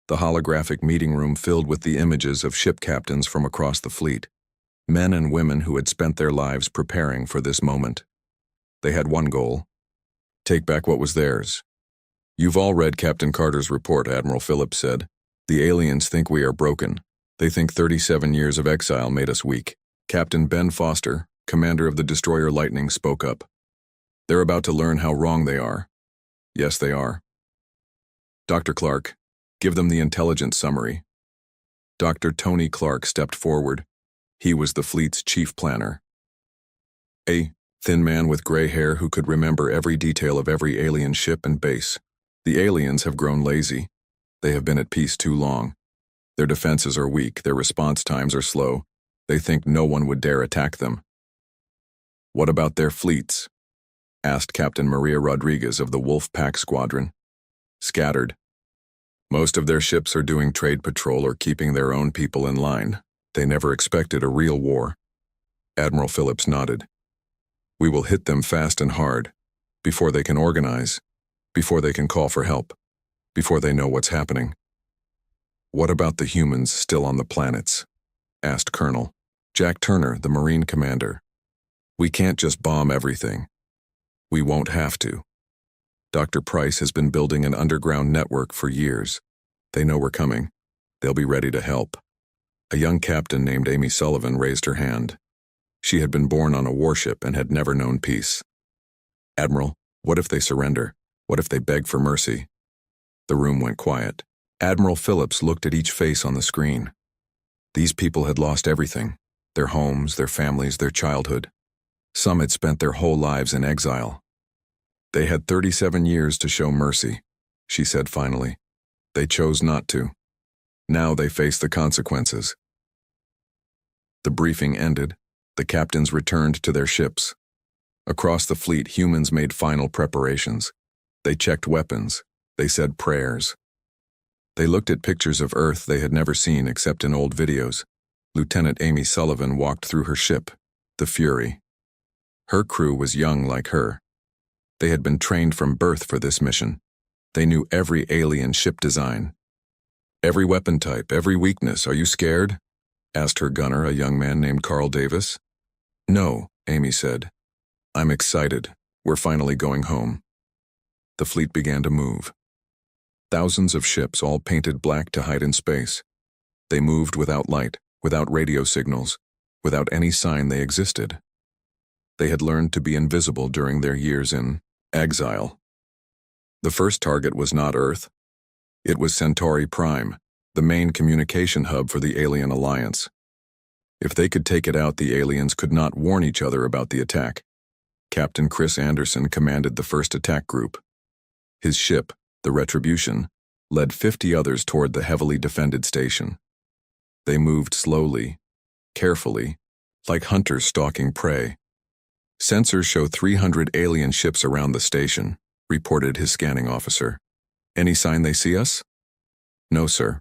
The holographic meeting room filled with the images of ship captains from across the fleet, men and women who had spent their lives preparing for this moment. They had one goal: take back what was theirs. You've all read Captain Carter's report, Admiral Phillips said. The aliens think we are broken. They think 37 years of exile made us weak. Captain Ben Foster, commander of the destroyer Lightning, spoke up. They're about to learn how wrong they are. Yes, they are. Dr. Clark, give them the intelligence summary. Dr. Tony Clark stepped forward. He was the fleet's chief planner. A thin man with gray hair who could remember every detail of every alien ship and base. The aliens have grown lazy. They have been at peace too long. Their defenses are weak, their response times are slow. They think no one would dare attack them. What about their fleets? Asked Captain Maria Rodriguez of the Wolf Pack Squadron. Scattered. Most of their ships are doing trade patrol or keeping their own people in line. They never expected a real war. Admiral Phillips nodded. We will hit them fast and hard, before they can organize, before they can call for help, before they know what's happening. What about the humans still on the planets? Asked Colonel Jack Turner, the Marine commander. We can't just bomb everything. We won't have to. Dr. Price has been building an underground network for years. They know we're coming. They'll be ready to help. A young captain named Amy Sullivan raised her hand. She had been born on a warship and had never known peace. Admiral, what if they surrender? What if they beg for mercy? The room went quiet. Admiral Phillips looked at each face on the screen. These people had lost everything: their homes, their families, their childhood. Some had spent their whole lives in exile. They had 37 years to show mercy, she said finally. They chose not to. Now they face the consequences. The briefing ended. The captains returned to their ships. Across the fleet, humans made final preparations. They checked weapons. They said prayers. They looked at pictures of Earth they had never seen except in old videos. Lieutenant Amy Sullivan walked through her ship, the Fury. Her crew was young like her. They had been trained from birth for this mission. They knew every alien ship design. Every weapon type, every weakness. Are you scared? Asked her gunner, a young man named Carl Davis. No, Amy said. I'm excited. We're finally going home. The fleet began to move. Thousands of ships, all painted black to hide in space. They moved without light, without radio signals, without any sign they existed. They had learned to be invisible during their years in exile. The first target was not Earth. It was Centauri Prime, the main communication hub for the alien alliance. If they could take it out, the aliens could not warn each other about the attack. Captain Chris Anderson commanded the first attack group. His ship, the Retribution, led 50 others toward the heavily defended station. They moved slowly, carefully, like hunters stalking prey. "Sensors show 300 alien ships around the station," reported his scanning officer. "Any sign they see us?" "No, sir.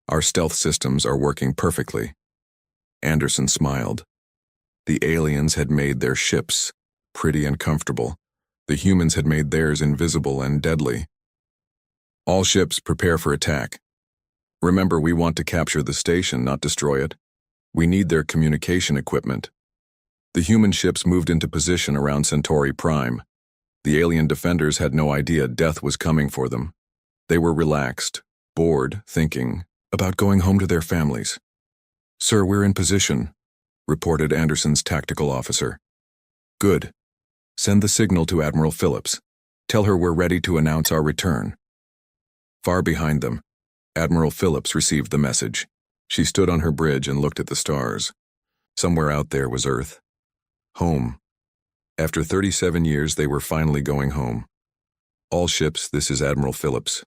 Our stealth systems are working perfectly." Anderson smiled. The aliens had made their ships pretty and comfortable. The humans had made theirs invisible and deadly. "All ships prepare for attack. Remember, we want to capture the station, not destroy it. We need their communication equipment." The human ships moved into position around Centauri Prime. The alien defenders had no idea death was coming for them. They were relaxed, bored, thinking about going home to their families. "Sir, we're in position," reported Anderson's tactical officer. "Good. Send the signal to Admiral Phillips. Tell her we're ready to announce our return." Far behind them, Admiral Phillips received the message. She stood on her bridge and looked at the stars. Somewhere out there was Earth. Home. After 37 years, they were finally going home. "All ships, this is Admiral Phillips.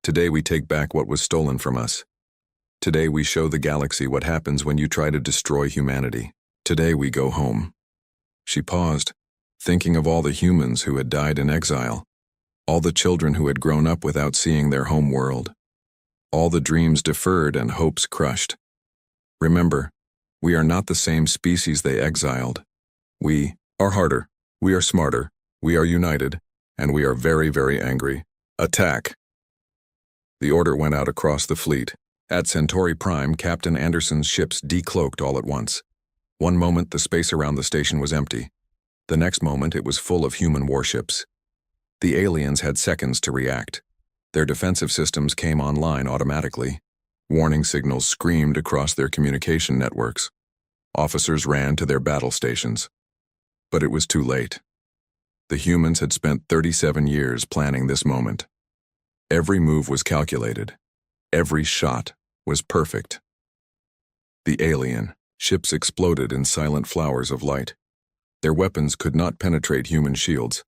Today we take back what was stolen from us. Today we show the galaxy what happens when you try to destroy humanity. Today we go home." She paused, thinking of all the humans who had died in exile, all the children who had grown up without seeing their home world, all the dreams deferred and hopes crushed. "Remember, we are not the same species they exiled. We are harder, we are smarter, we are united, and we are very, very angry. Attack!" The order went out across the fleet. At Centauri Prime, Captain Anderson's ships decloaked all at once. One moment, the space around the station was empty. The next moment, it was full of human warships. The aliens had seconds to react. Their defensive systems came online automatically. Warning signals screamed across their communication networks. Officers ran to their battle stations. But it was too late. The humans had spent 37 years planning this moment. Every move was calculated. Every shot was perfect. The alien ships exploded in silent flowers of light. Their weapons could not penetrate human shields.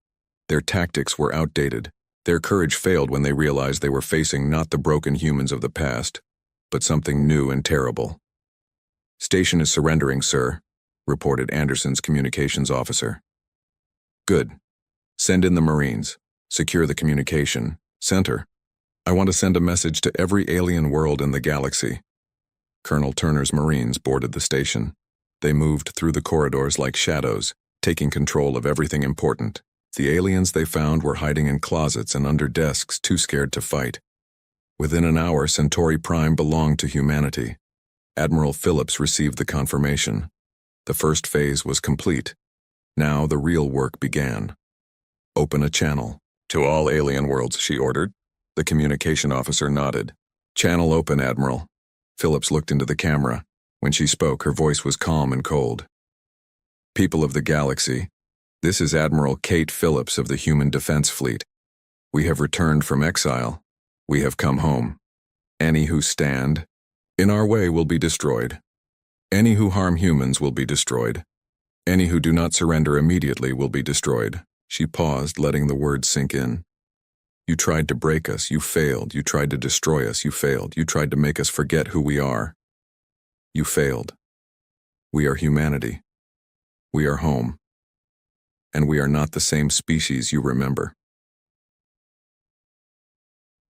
Their tactics were outdated. Their courage failed when they realized they were facing not the broken humans of the past, but something new and terrible. "Station is surrendering, sir," reported Anderson's communications officer. "Good. Send in the Marines. Secure the communication center. I want to send a message to every alien world in the galaxy." Colonel Turner's Marines boarded the station. They moved through the corridors like shadows, taking control of everything important. The aliens they found were hiding in closets and under desks, too scared to fight. Within an hour, Centauri Prime belonged to humanity. Admiral Phillips received the confirmation. The first phase was complete. Now the real work began. "Open a channel." "To all alien worlds," she ordered. The communication officer nodded. "Channel open, Admiral." Phillips looked into the camera. When she spoke, her voice was calm and cold. "People of the galaxy, this is Admiral Kate Phillips of the Human Defense Fleet. We have returned from exile. We have come home. Any who stand in our way will be destroyed. Any who harm humans will be destroyed. Any who do not surrender immediately will be destroyed." She paused, letting the words sink in. "You tried to break us, you failed. You tried to destroy us, you failed. You tried to make us forget who we are. You failed. We are humanity. We are home. And we are not the same species you remember."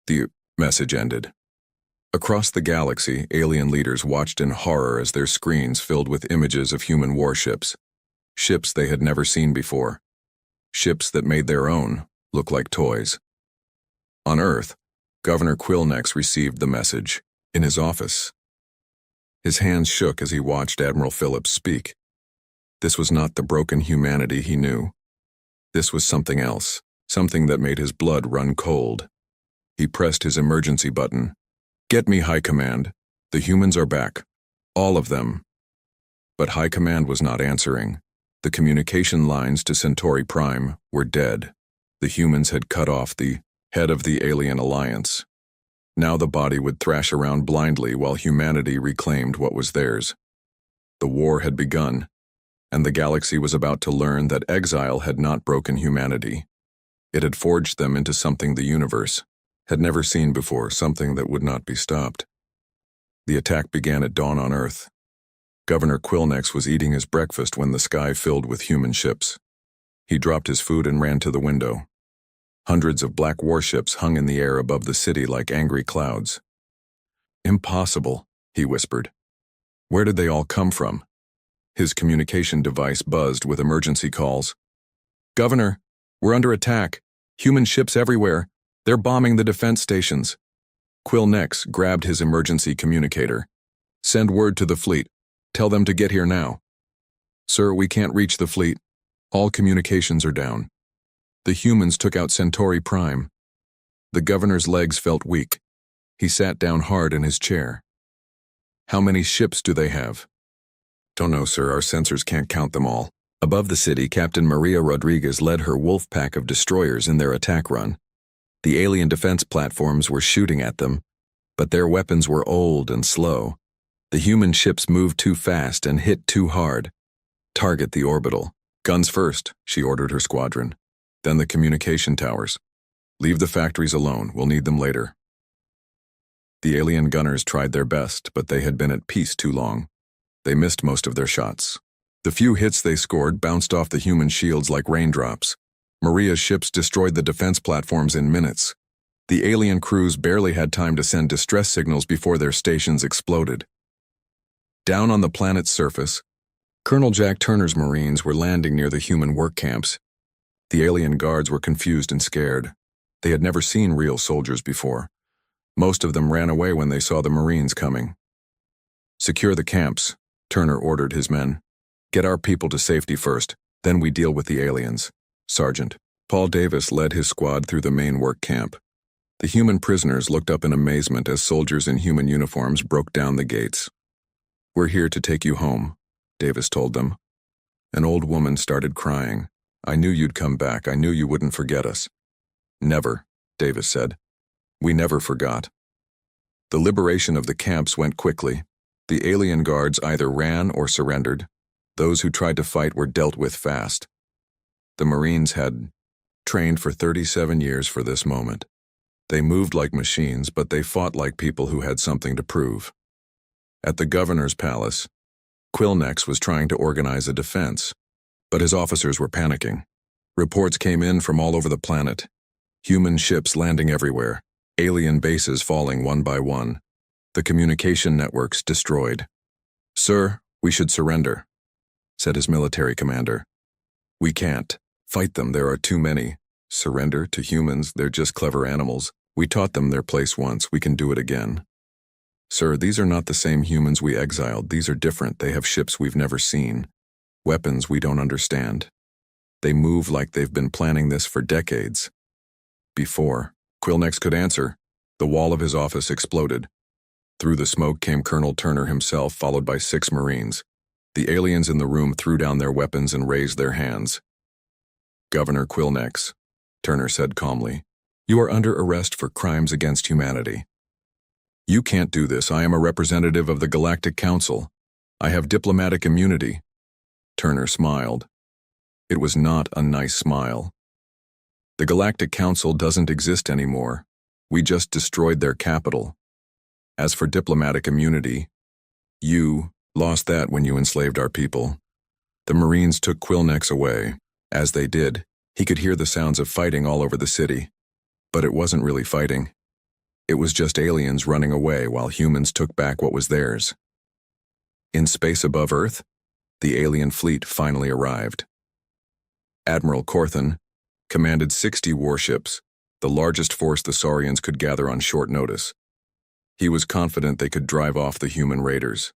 The message ended. Across the galaxy, alien leaders watched in horror as their screens filled with images of human warships. Ships they had never seen before. Ships that made their own look like toys. On Earth, Governor Quillnex received the message in his office. His hands shook as he watched Admiral Phillips speak. This was not the broken humanity he knew. This was something else, something that made his blood run cold. He pressed his emergency button. "Get me High Command. The humans are back. All of them." But High Command was not answering. The communication lines to Centauri Prime were dead. The humans had cut off the head of the alien alliance. Now the body would thrash around blindly while humanity reclaimed what was theirs. The war had begun, and the galaxy was about to learn that exile had not broken humanity. It had forged them into something the universe, had never seen before, something that would not be stopped. The attack began at dawn on Earth. Governor Quillnex was eating his breakfast when the sky filled with human ships. He dropped his food and ran to the window. Hundreds of black warships hung in the air above the city like angry clouds. "Impossible," he whispered. "Where did they all come from?" His communication device buzzed with emergency calls. "Governor, we're under attack. Human ships everywhere. They're bombing the defense stations." Quillnex grabbed his emergency communicator. "Send word to the fleet. Tell them to get here now." "Sir, we can't reach the fleet. All communications are down. The humans took out Centauri Prime." The governor's legs felt weak. He sat down hard in his chair. "How many ships do they have?" "Don't know, sir. Our sensors can't count them all." Above the city, Captain Maria Rodriguez led her wolf pack of destroyers in their attack run. The alien defense platforms were shooting at them, but their weapons were old and slow. The human ships moved too fast and hit too hard. "Target the orbital. Guns first," she ordered her squadron. "Then the communication towers. Leave the factories alone. We'll need them later." The alien gunners tried their best, but they had been at peace too long. They missed most of their shots. The few hits they scored bounced off the human shields like raindrops. Maria's ships destroyed the defense platforms in minutes. The alien crews barely had time to send distress signals before their stations exploded. Down on the planet's surface, Colonel Jack Turner's Marines were landing near the human work camps. The alien guards were confused and scared. They had never seen real soldiers before. Most of them ran away when they saw the Marines coming. "Secure the camps," Turner ordered his men. "Get our people to safety first, then we deal with the aliens." Sergeant Paul Davis led his squad through the main work camp. The human prisoners looked up in amazement as soldiers in human uniforms broke down the gates. "We're here to take you home," Davis told them. An old woman started crying. "I knew you'd come back. I knew you wouldn't forget us." "Never," Davis said. "We never forgot." The liberation of the camps went quickly. The alien guards either ran or surrendered. Those who tried to fight were dealt with fast. The Marines had trained for 37 years for this moment. They moved like machines, but they fought like people who had something to prove. At the governor's palace, Quillnex was trying to organize a defense, but his officers were panicking. Reports came in from all over the planet. Human ships landing everywhere. Alien bases falling one by one. The communication networks destroyed. "Sir, we should surrender," said his military commander. "We can't. Fight them, there are too many. Surrender to humans, they're just clever animals. We taught them their place once, we can do it again." "Sir, these are not the same humans we exiled. These are different. They have ships we've never seen. Weapons we don't understand. They move like they've been planning this for decades." Before Quillnex could answer, the wall of his office exploded. Through the smoke came Colonel Turner himself, followed by 6 Marines. The aliens in the room threw down their weapons and raised their hands. "Governor Quillnex," Turner said calmly, "you are under arrest for crimes against humanity." "You can't do this. I am a representative of the Galactic Council. I have diplomatic immunity." Turner smiled. It was not a nice smile. "The Galactic Council doesn't exist anymore. We just destroyed their capital. As for diplomatic immunity, you lost that when you enslaved our people." The Marines took Quillnex away. As they did, he could hear the sounds of fighting all over the city. But it wasn't really fighting. It was just aliens running away while humans took back what was theirs. In space above Earth, the alien fleet finally arrived. Admiral Corthan commanded 60 warships, the largest force the Saurians could gather on short notice. He was confident they could drive off the human raiders.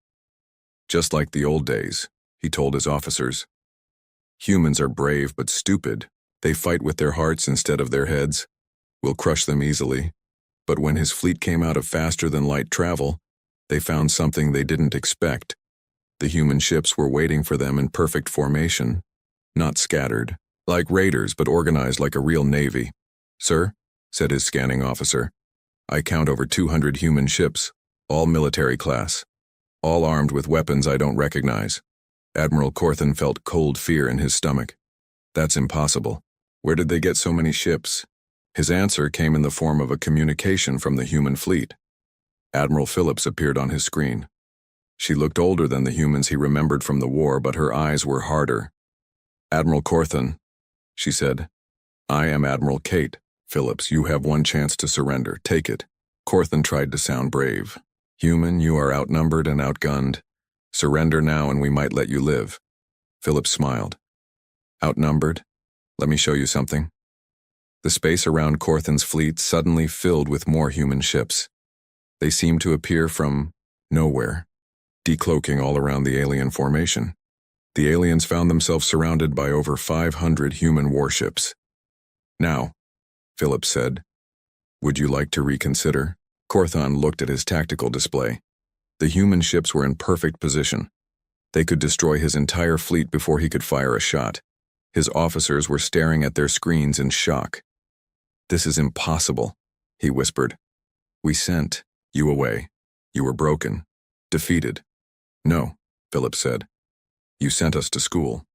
"Just like the old days," he told his officers. "Humans are brave but stupid. They fight with their hearts instead of their heads. We'll crush them easily." But when his fleet came out of faster-than-light travel, they found something they didn't expect. The human ships were waiting for them in perfect formation, not scattered, like raiders, but organized like a real navy. "Sir," said his scanning officer, "I count over 200 human ships, all military class, all armed with weapons I don't recognize." Admiral Corthan felt cold fear in his stomach. "That's impossible. Where did they get so many ships?" His answer came in the form of a communication from the human fleet. Admiral Phillips appeared on his screen. She looked older than the humans he remembered from the war, but her eyes were harder. "Admiral Corthan," she said. "I am Admiral Kate. Phillips, you have one chance to surrender. Take it." Corthan tried to sound brave. "Human, you are outnumbered and outgunned. Surrender now and we might let you live." Phillips smiled. "Outnumbered? Let me show you something." The space around Corthan's fleet suddenly filled with more human ships. They seemed to appear from nowhere, decloaking all around the alien formation. The aliens found themselves surrounded by over 500 human warships. "Now," Phillips said, "would you like to reconsider?" Corthan looked at his tactical display. The human ships were in perfect position. They could destroy his entire fleet before he could fire a shot. His officers were staring at their screens in shock. "This is impossible," he whispered. "We sent you away. You were broken, defeated." "No," Phillips said. "You sent us to school.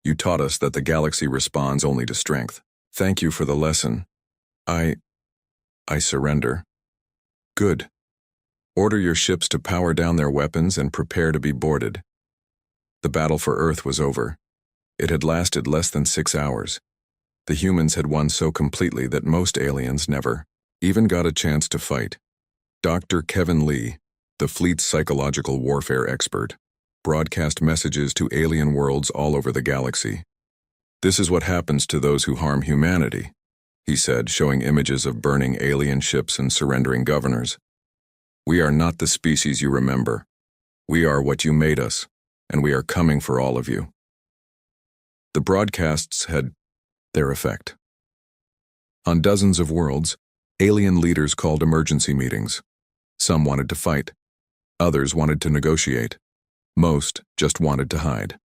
You taught us that the galaxy responds only to strength. Thank you for the lesson. I surrender." "Good. Order your ships to power down their weapons and prepare to be boarded." The battle for Earth was over. It had lasted less than 6 hours. The humans had won so completely that most aliens never even got a chance to fight. Dr. Kevin Lee, the fleet's psychological warfare expert, broadcast messages to alien worlds all over the galaxy. "This is what happens to those who harm humanity," he said, showing images of burning alien ships and surrendering governors. "We are not the species you remember. We are what you made us, and we are coming for all of you." The broadcasts had their effect. On dozens of worlds, alien leaders called emergency meetings. Some wanted to fight. Others wanted to negotiate. Most just wanted to hide.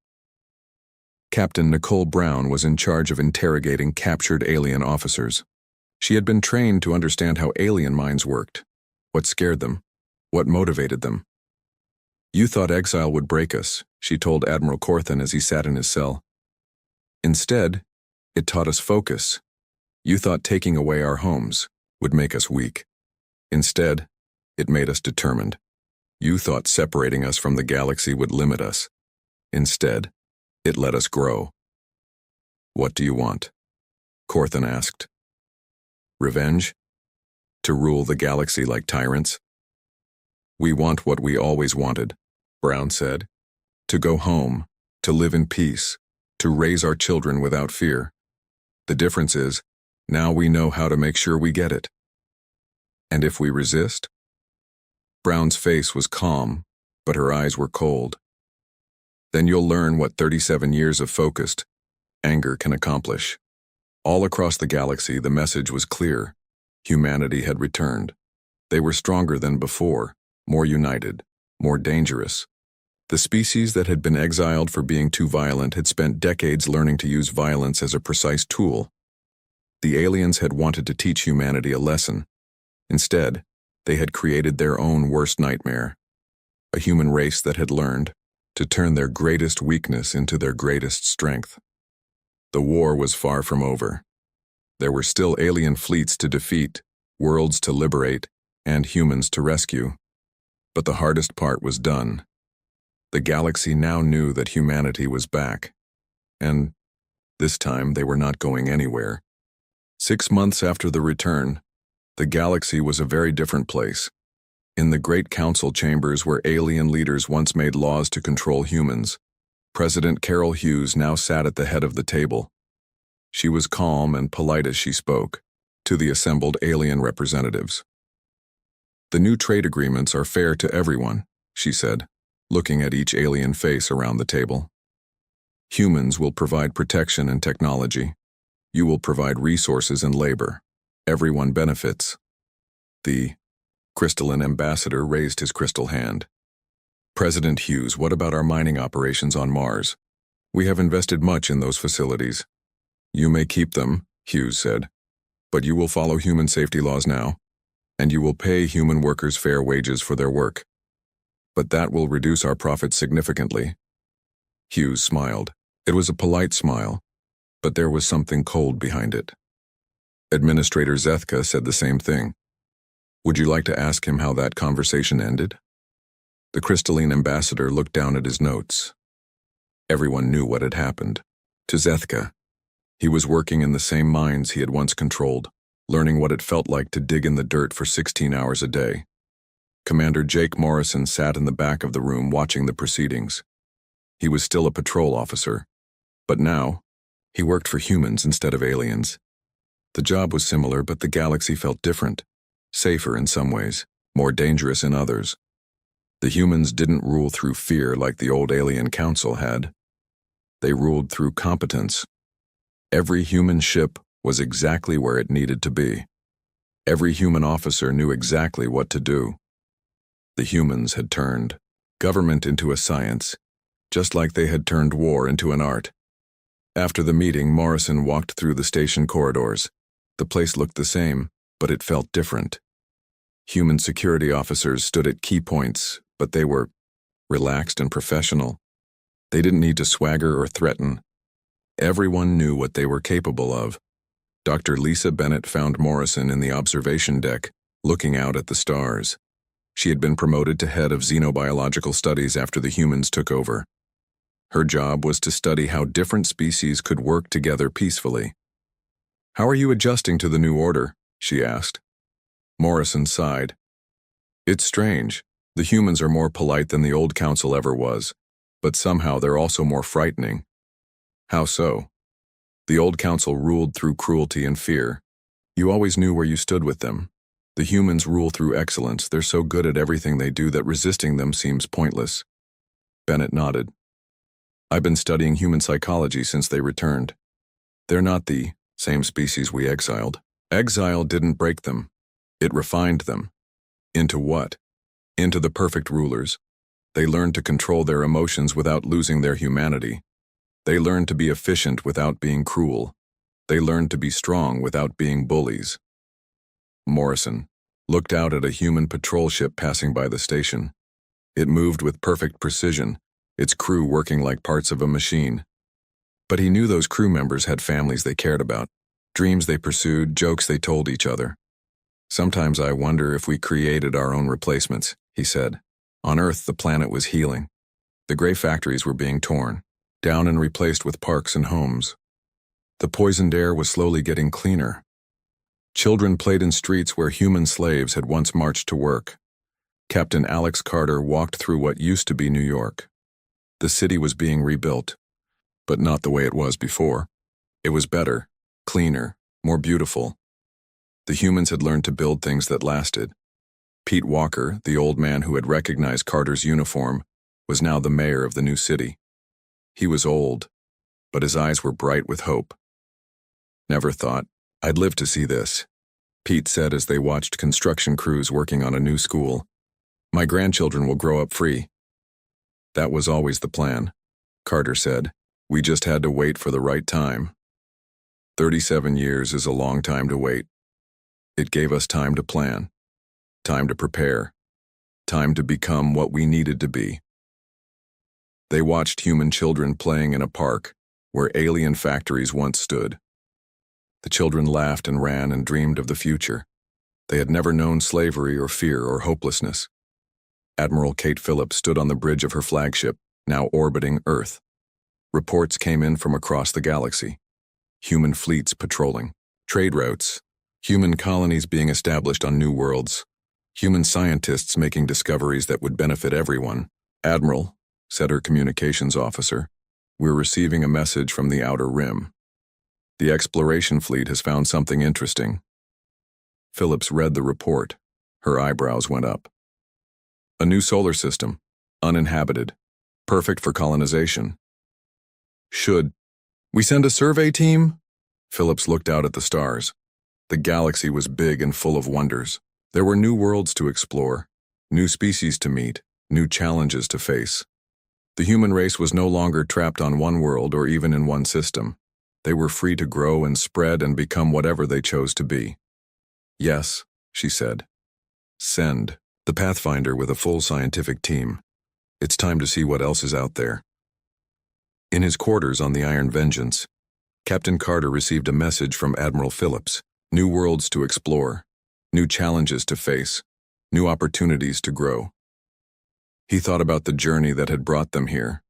Captain Nicole Brown was in charge of interrogating captured alien officers. She had been trained to understand how alien minds worked, what scared them, what motivated them. "You thought exile would break us," she told Admiral Corthan as he sat in his cell. "Instead, it taught us focus. You thought taking away our homes would make us weak. Instead, it made us determined. You thought separating us from the galaxy would limit us. Instead, it let us grow." "What do you want?" Corthan asked. "Revenge? To rule the galaxy like tyrants?" "We want what we always wanted," Brown said. "To go home, to live in peace, to raise our children without fear. The difference is, now we know how to make sure we get it." "And if we resist?" Brown's face was calm, but her eyes were cold. "Then you'll learn what 37 years of focused anger can accomplish." All across the galaxy, the message was clear. Humanity had returned. They were stronger than before, more united, more dangerous. The species that had been exiled for being too violent had spent decades learning to use violence as a precise tool. The aliens had wanted to teach humanity a lesson. Instead, they had created their own worst nightmare, a human race that had learned to turn their greatest weakness into their greatest strength. The war was far from over. There were still alien fleets to defeat, worlds to liberate, and humans to rescue. But the hardest part was done. The galaxy now knew that humanity was back. And this time they were not going anywhere. 6 months after the return, the galaxy was a very different place. In the great council chambers where alien leaders once made laws to control humans, President Carol Hughes now sat at the head of the table. She was calm and polite as she spoke to the assembled alien representatives. "The new trade agreements are fair to everyone," she said, looking at each alien face around the table. "Humans will provide protection and technology. You will provide resources and labor. Everyone benefits." The crystalline ambassador raised his crystal hand. "President Hughes, what about our mining operations on Mars? We have invested much in those facilities." "You may keep them," Hughes said, "but you will follow human safety laws now, and you will pay human workers fair wages for their work. But that will reduce our profits significantly." Hughes smiled. It was a polite smile, but there was something cold behind it. Administrator Zethka said the same thing. Would you like to ask him how that conversation ended? The crystalline ambassador looked down at his notes. Everyone knew what had happened. To Zethka, he was working in the same mines he had once controlled, learning what it felt like to dig in the dirt for 16 hours a day. Commander Jake Morrison sat in the back of the room watching the proceedings. He was still a patrol officer, but now, he worked for humans instead of aliens. The job was similar, but the galaxy felt different, safer in some ways, more dangerous in others. The humans didn't rule through fear like the old alien council had. They ruled through competence. Every human ship was exactly where it needed to be. Every human officer knew exactly what to do. The humans had turned government into a science, just like they had turned war into an art. After the meeting, Morrison walked through the station corridors. The place looked the same, but it felt different. Human security officers stood at key points, but they were relaxed and professional. They didn't need to swagger or threaten. Everyone knew what they were capable of. Dr. Lisa Bennett found Morrison in the observation deck, looking out at the stars. She had been promoted to head of xenobiological studies after the humans took over. Her job was to study how different species could work together peacefully. "How are you adjusting to the new order?" she asked. Morrison sighed. "It's strange. The humans are more polite than the old council ever was, but somehow they're also more frightening." "How so?" "The old council ruled through cruelty and fear. You always knew where you stood with them. The humans rule through excellence. They're so good at everything they do that resisting them seems pointless." Bennett nodded. "I've been studying human psychology since they returned. They're not the same species we exiled. Exile didn't break them. It refined them. Into what? Into the perfect rulers. They learned to control their emotions without losing their humanity. They learned to be efficient without being cruel. They learned to be strong without being bullies." Morrison looked out at a human patrol ship passing by the station. It moved with perfect precision, its crew working like parts of a machine. But he knew those crew members had families they cared about, dreams they pursued, jokes they told each other. "Sometimes I wonder if we created our own replacements," he said. On Earth, the planet was healing. The gray factories were being torn down and replaced with parks and homes. The poisoned air was slowly getting cleaner. Children played in streets where human slaves had once marched to work. Captain Alex Carter walked through what used to be New York. The city was being rebuilt, but not the way it was before. It was better, cleaner, more beautiful. The humans had learned to build things that lasted. Pete Walker, the old man who had recognized Carter's uniform, was now the mayor of the new city. He was old, but his eyes were bright with hope. "Never thought I'd live to see this," Pete said as they watched construction crews working on a new school. "My grandchildren will grow up free." "That was always the plan," Carter said. "We just had to wait for the right time." 37 years is a long time to wait. It gave us time to plan, time to prepare, time to become what we needed to be. They watched human children playing in a park where alien factories once stood. The children laughed and ran and dreamed of the future. They had never known slavery or fear or hopelessness. Admiral Kate Phillips stood on the bridge of her flagship, now orbiting Earth. Reports came in from across the galaxy. Human fleets patrolling, trade routes, human colonies being established on new worlds, human scientists making discoveries that would benefit everyone. "Admiral," said her communications officer, "we're receiving a message from the Outer Rim. The exploration fleet has found something interesting." Phillips read the report. Her eyebrows went up. "A new solar system, uninhabited, perfect for colonization. Should we send a survey team?" Phillips looked out at the stars. The galaxy was big and full of wonders. There were new worlds to explore, new species to meet, new challenges to face. The human race was no longer trapped on one world or even in one system. They were free to grow and spread and become whatever they chose to be. "Yes," she said. "Send the Pathfinder with a full scientific team. It's time to see what else is out there." In his quarters on the Iron Vengeance, Captain Carter received a message from Admiral Phillips. New worlds to explore, new challenges to face, new opportunities to grow. He thought about the journey that had brought them here.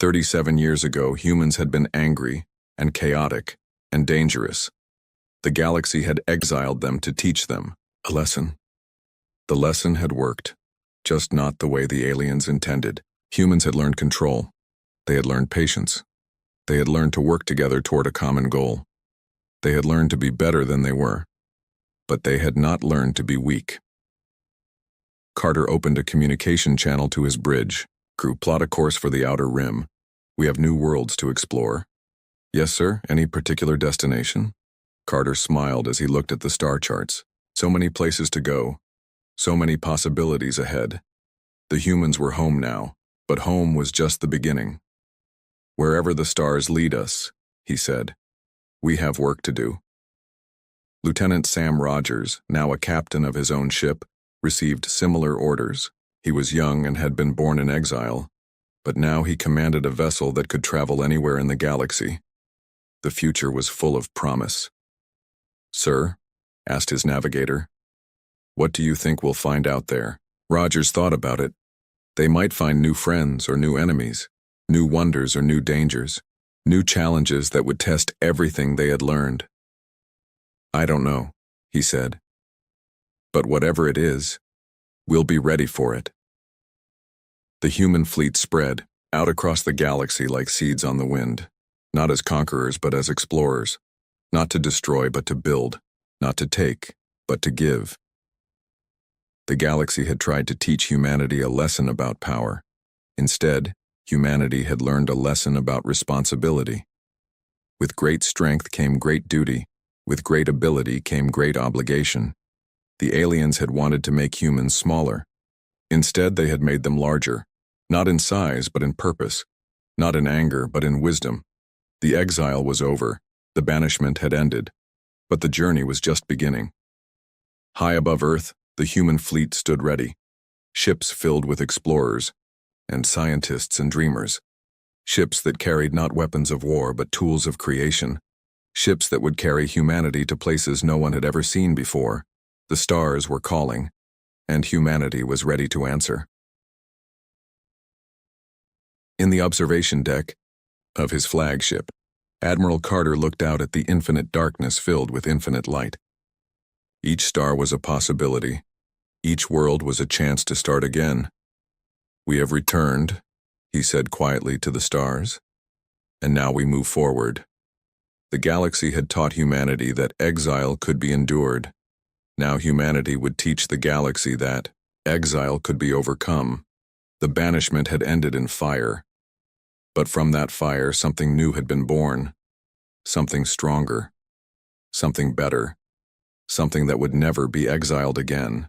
37 years ago, humans had been angry and chaotic and dangerous. The galaxy had exiled them to teach them a lesson. The lesson had worked, just not the way the aliens intended. Humans had learned control. They had learned patience. They had learned to work together toward a common goal. They had learned to be better than they were. But they had not learned to be weak. Carter opened a communication channel to his bridge. Crew, plot a course for the outer rim. We have new worlds to explore. Yes, sir. Any particular destination? Carter smiled as he looked at the star charts. So many places to go. So many possibilities ahead. The humans were home now, but home was just the beginning. Wherever the stars lead us, he said, we have work to do. Lieutenant Sam Rogers, now a captain of his own ship, received similar orders. He was young and had been born in exile, but now he commanded a vessel that could travel anywhere in the galaxy. The future was full of promise. Sir, asked his navigator, what do you think we'll find out there? Rogers thought about it. They might find new friends or new enemies, new wonders or new dangers, new challenges that would test everything they had learned. I don't know, he said. But whatever it is, we'll be ready for it. The human fleet spread out across the galaxy like seeds on the wind, not as conquerors but as explorers, not to destroy but to build, not to take but to give. The galaxy had tried to teach humanity a lesson about power. Instead, humanity had learned a lesson about responsibility. With great strength came great duty. With great ability came great obligation. The aliens had wanted to make humans smaller. Instead, they had made them larger, not in size but in purpose, not in anger but in wisdom. The exile was over, the banishment had ended, but the journey was just beginning. High above Earth, the human fleet stood ready, ships filled with explorers and scientists and dreamers, ships that carried not weapons of war but tools of creation, ships that would carry humanity to places no one had ever seen before. The stars were calling, and humanity was ready to answer. In the observation deck of his flagship, Admiral Carter looked out at the infinite darkness filled with infinite light. Each star was a possibility. Each world was a chance to start again. We have returned, he said quietly to the stars, and now we move forward. The galaxy had taught humanity that exile could be endured. Now humanity would teach the galaxy that exile could be overcome. The banishment had ended in fire. But from that fire, something new had been born. Something stronger. Something better. Something that would never be exiled again.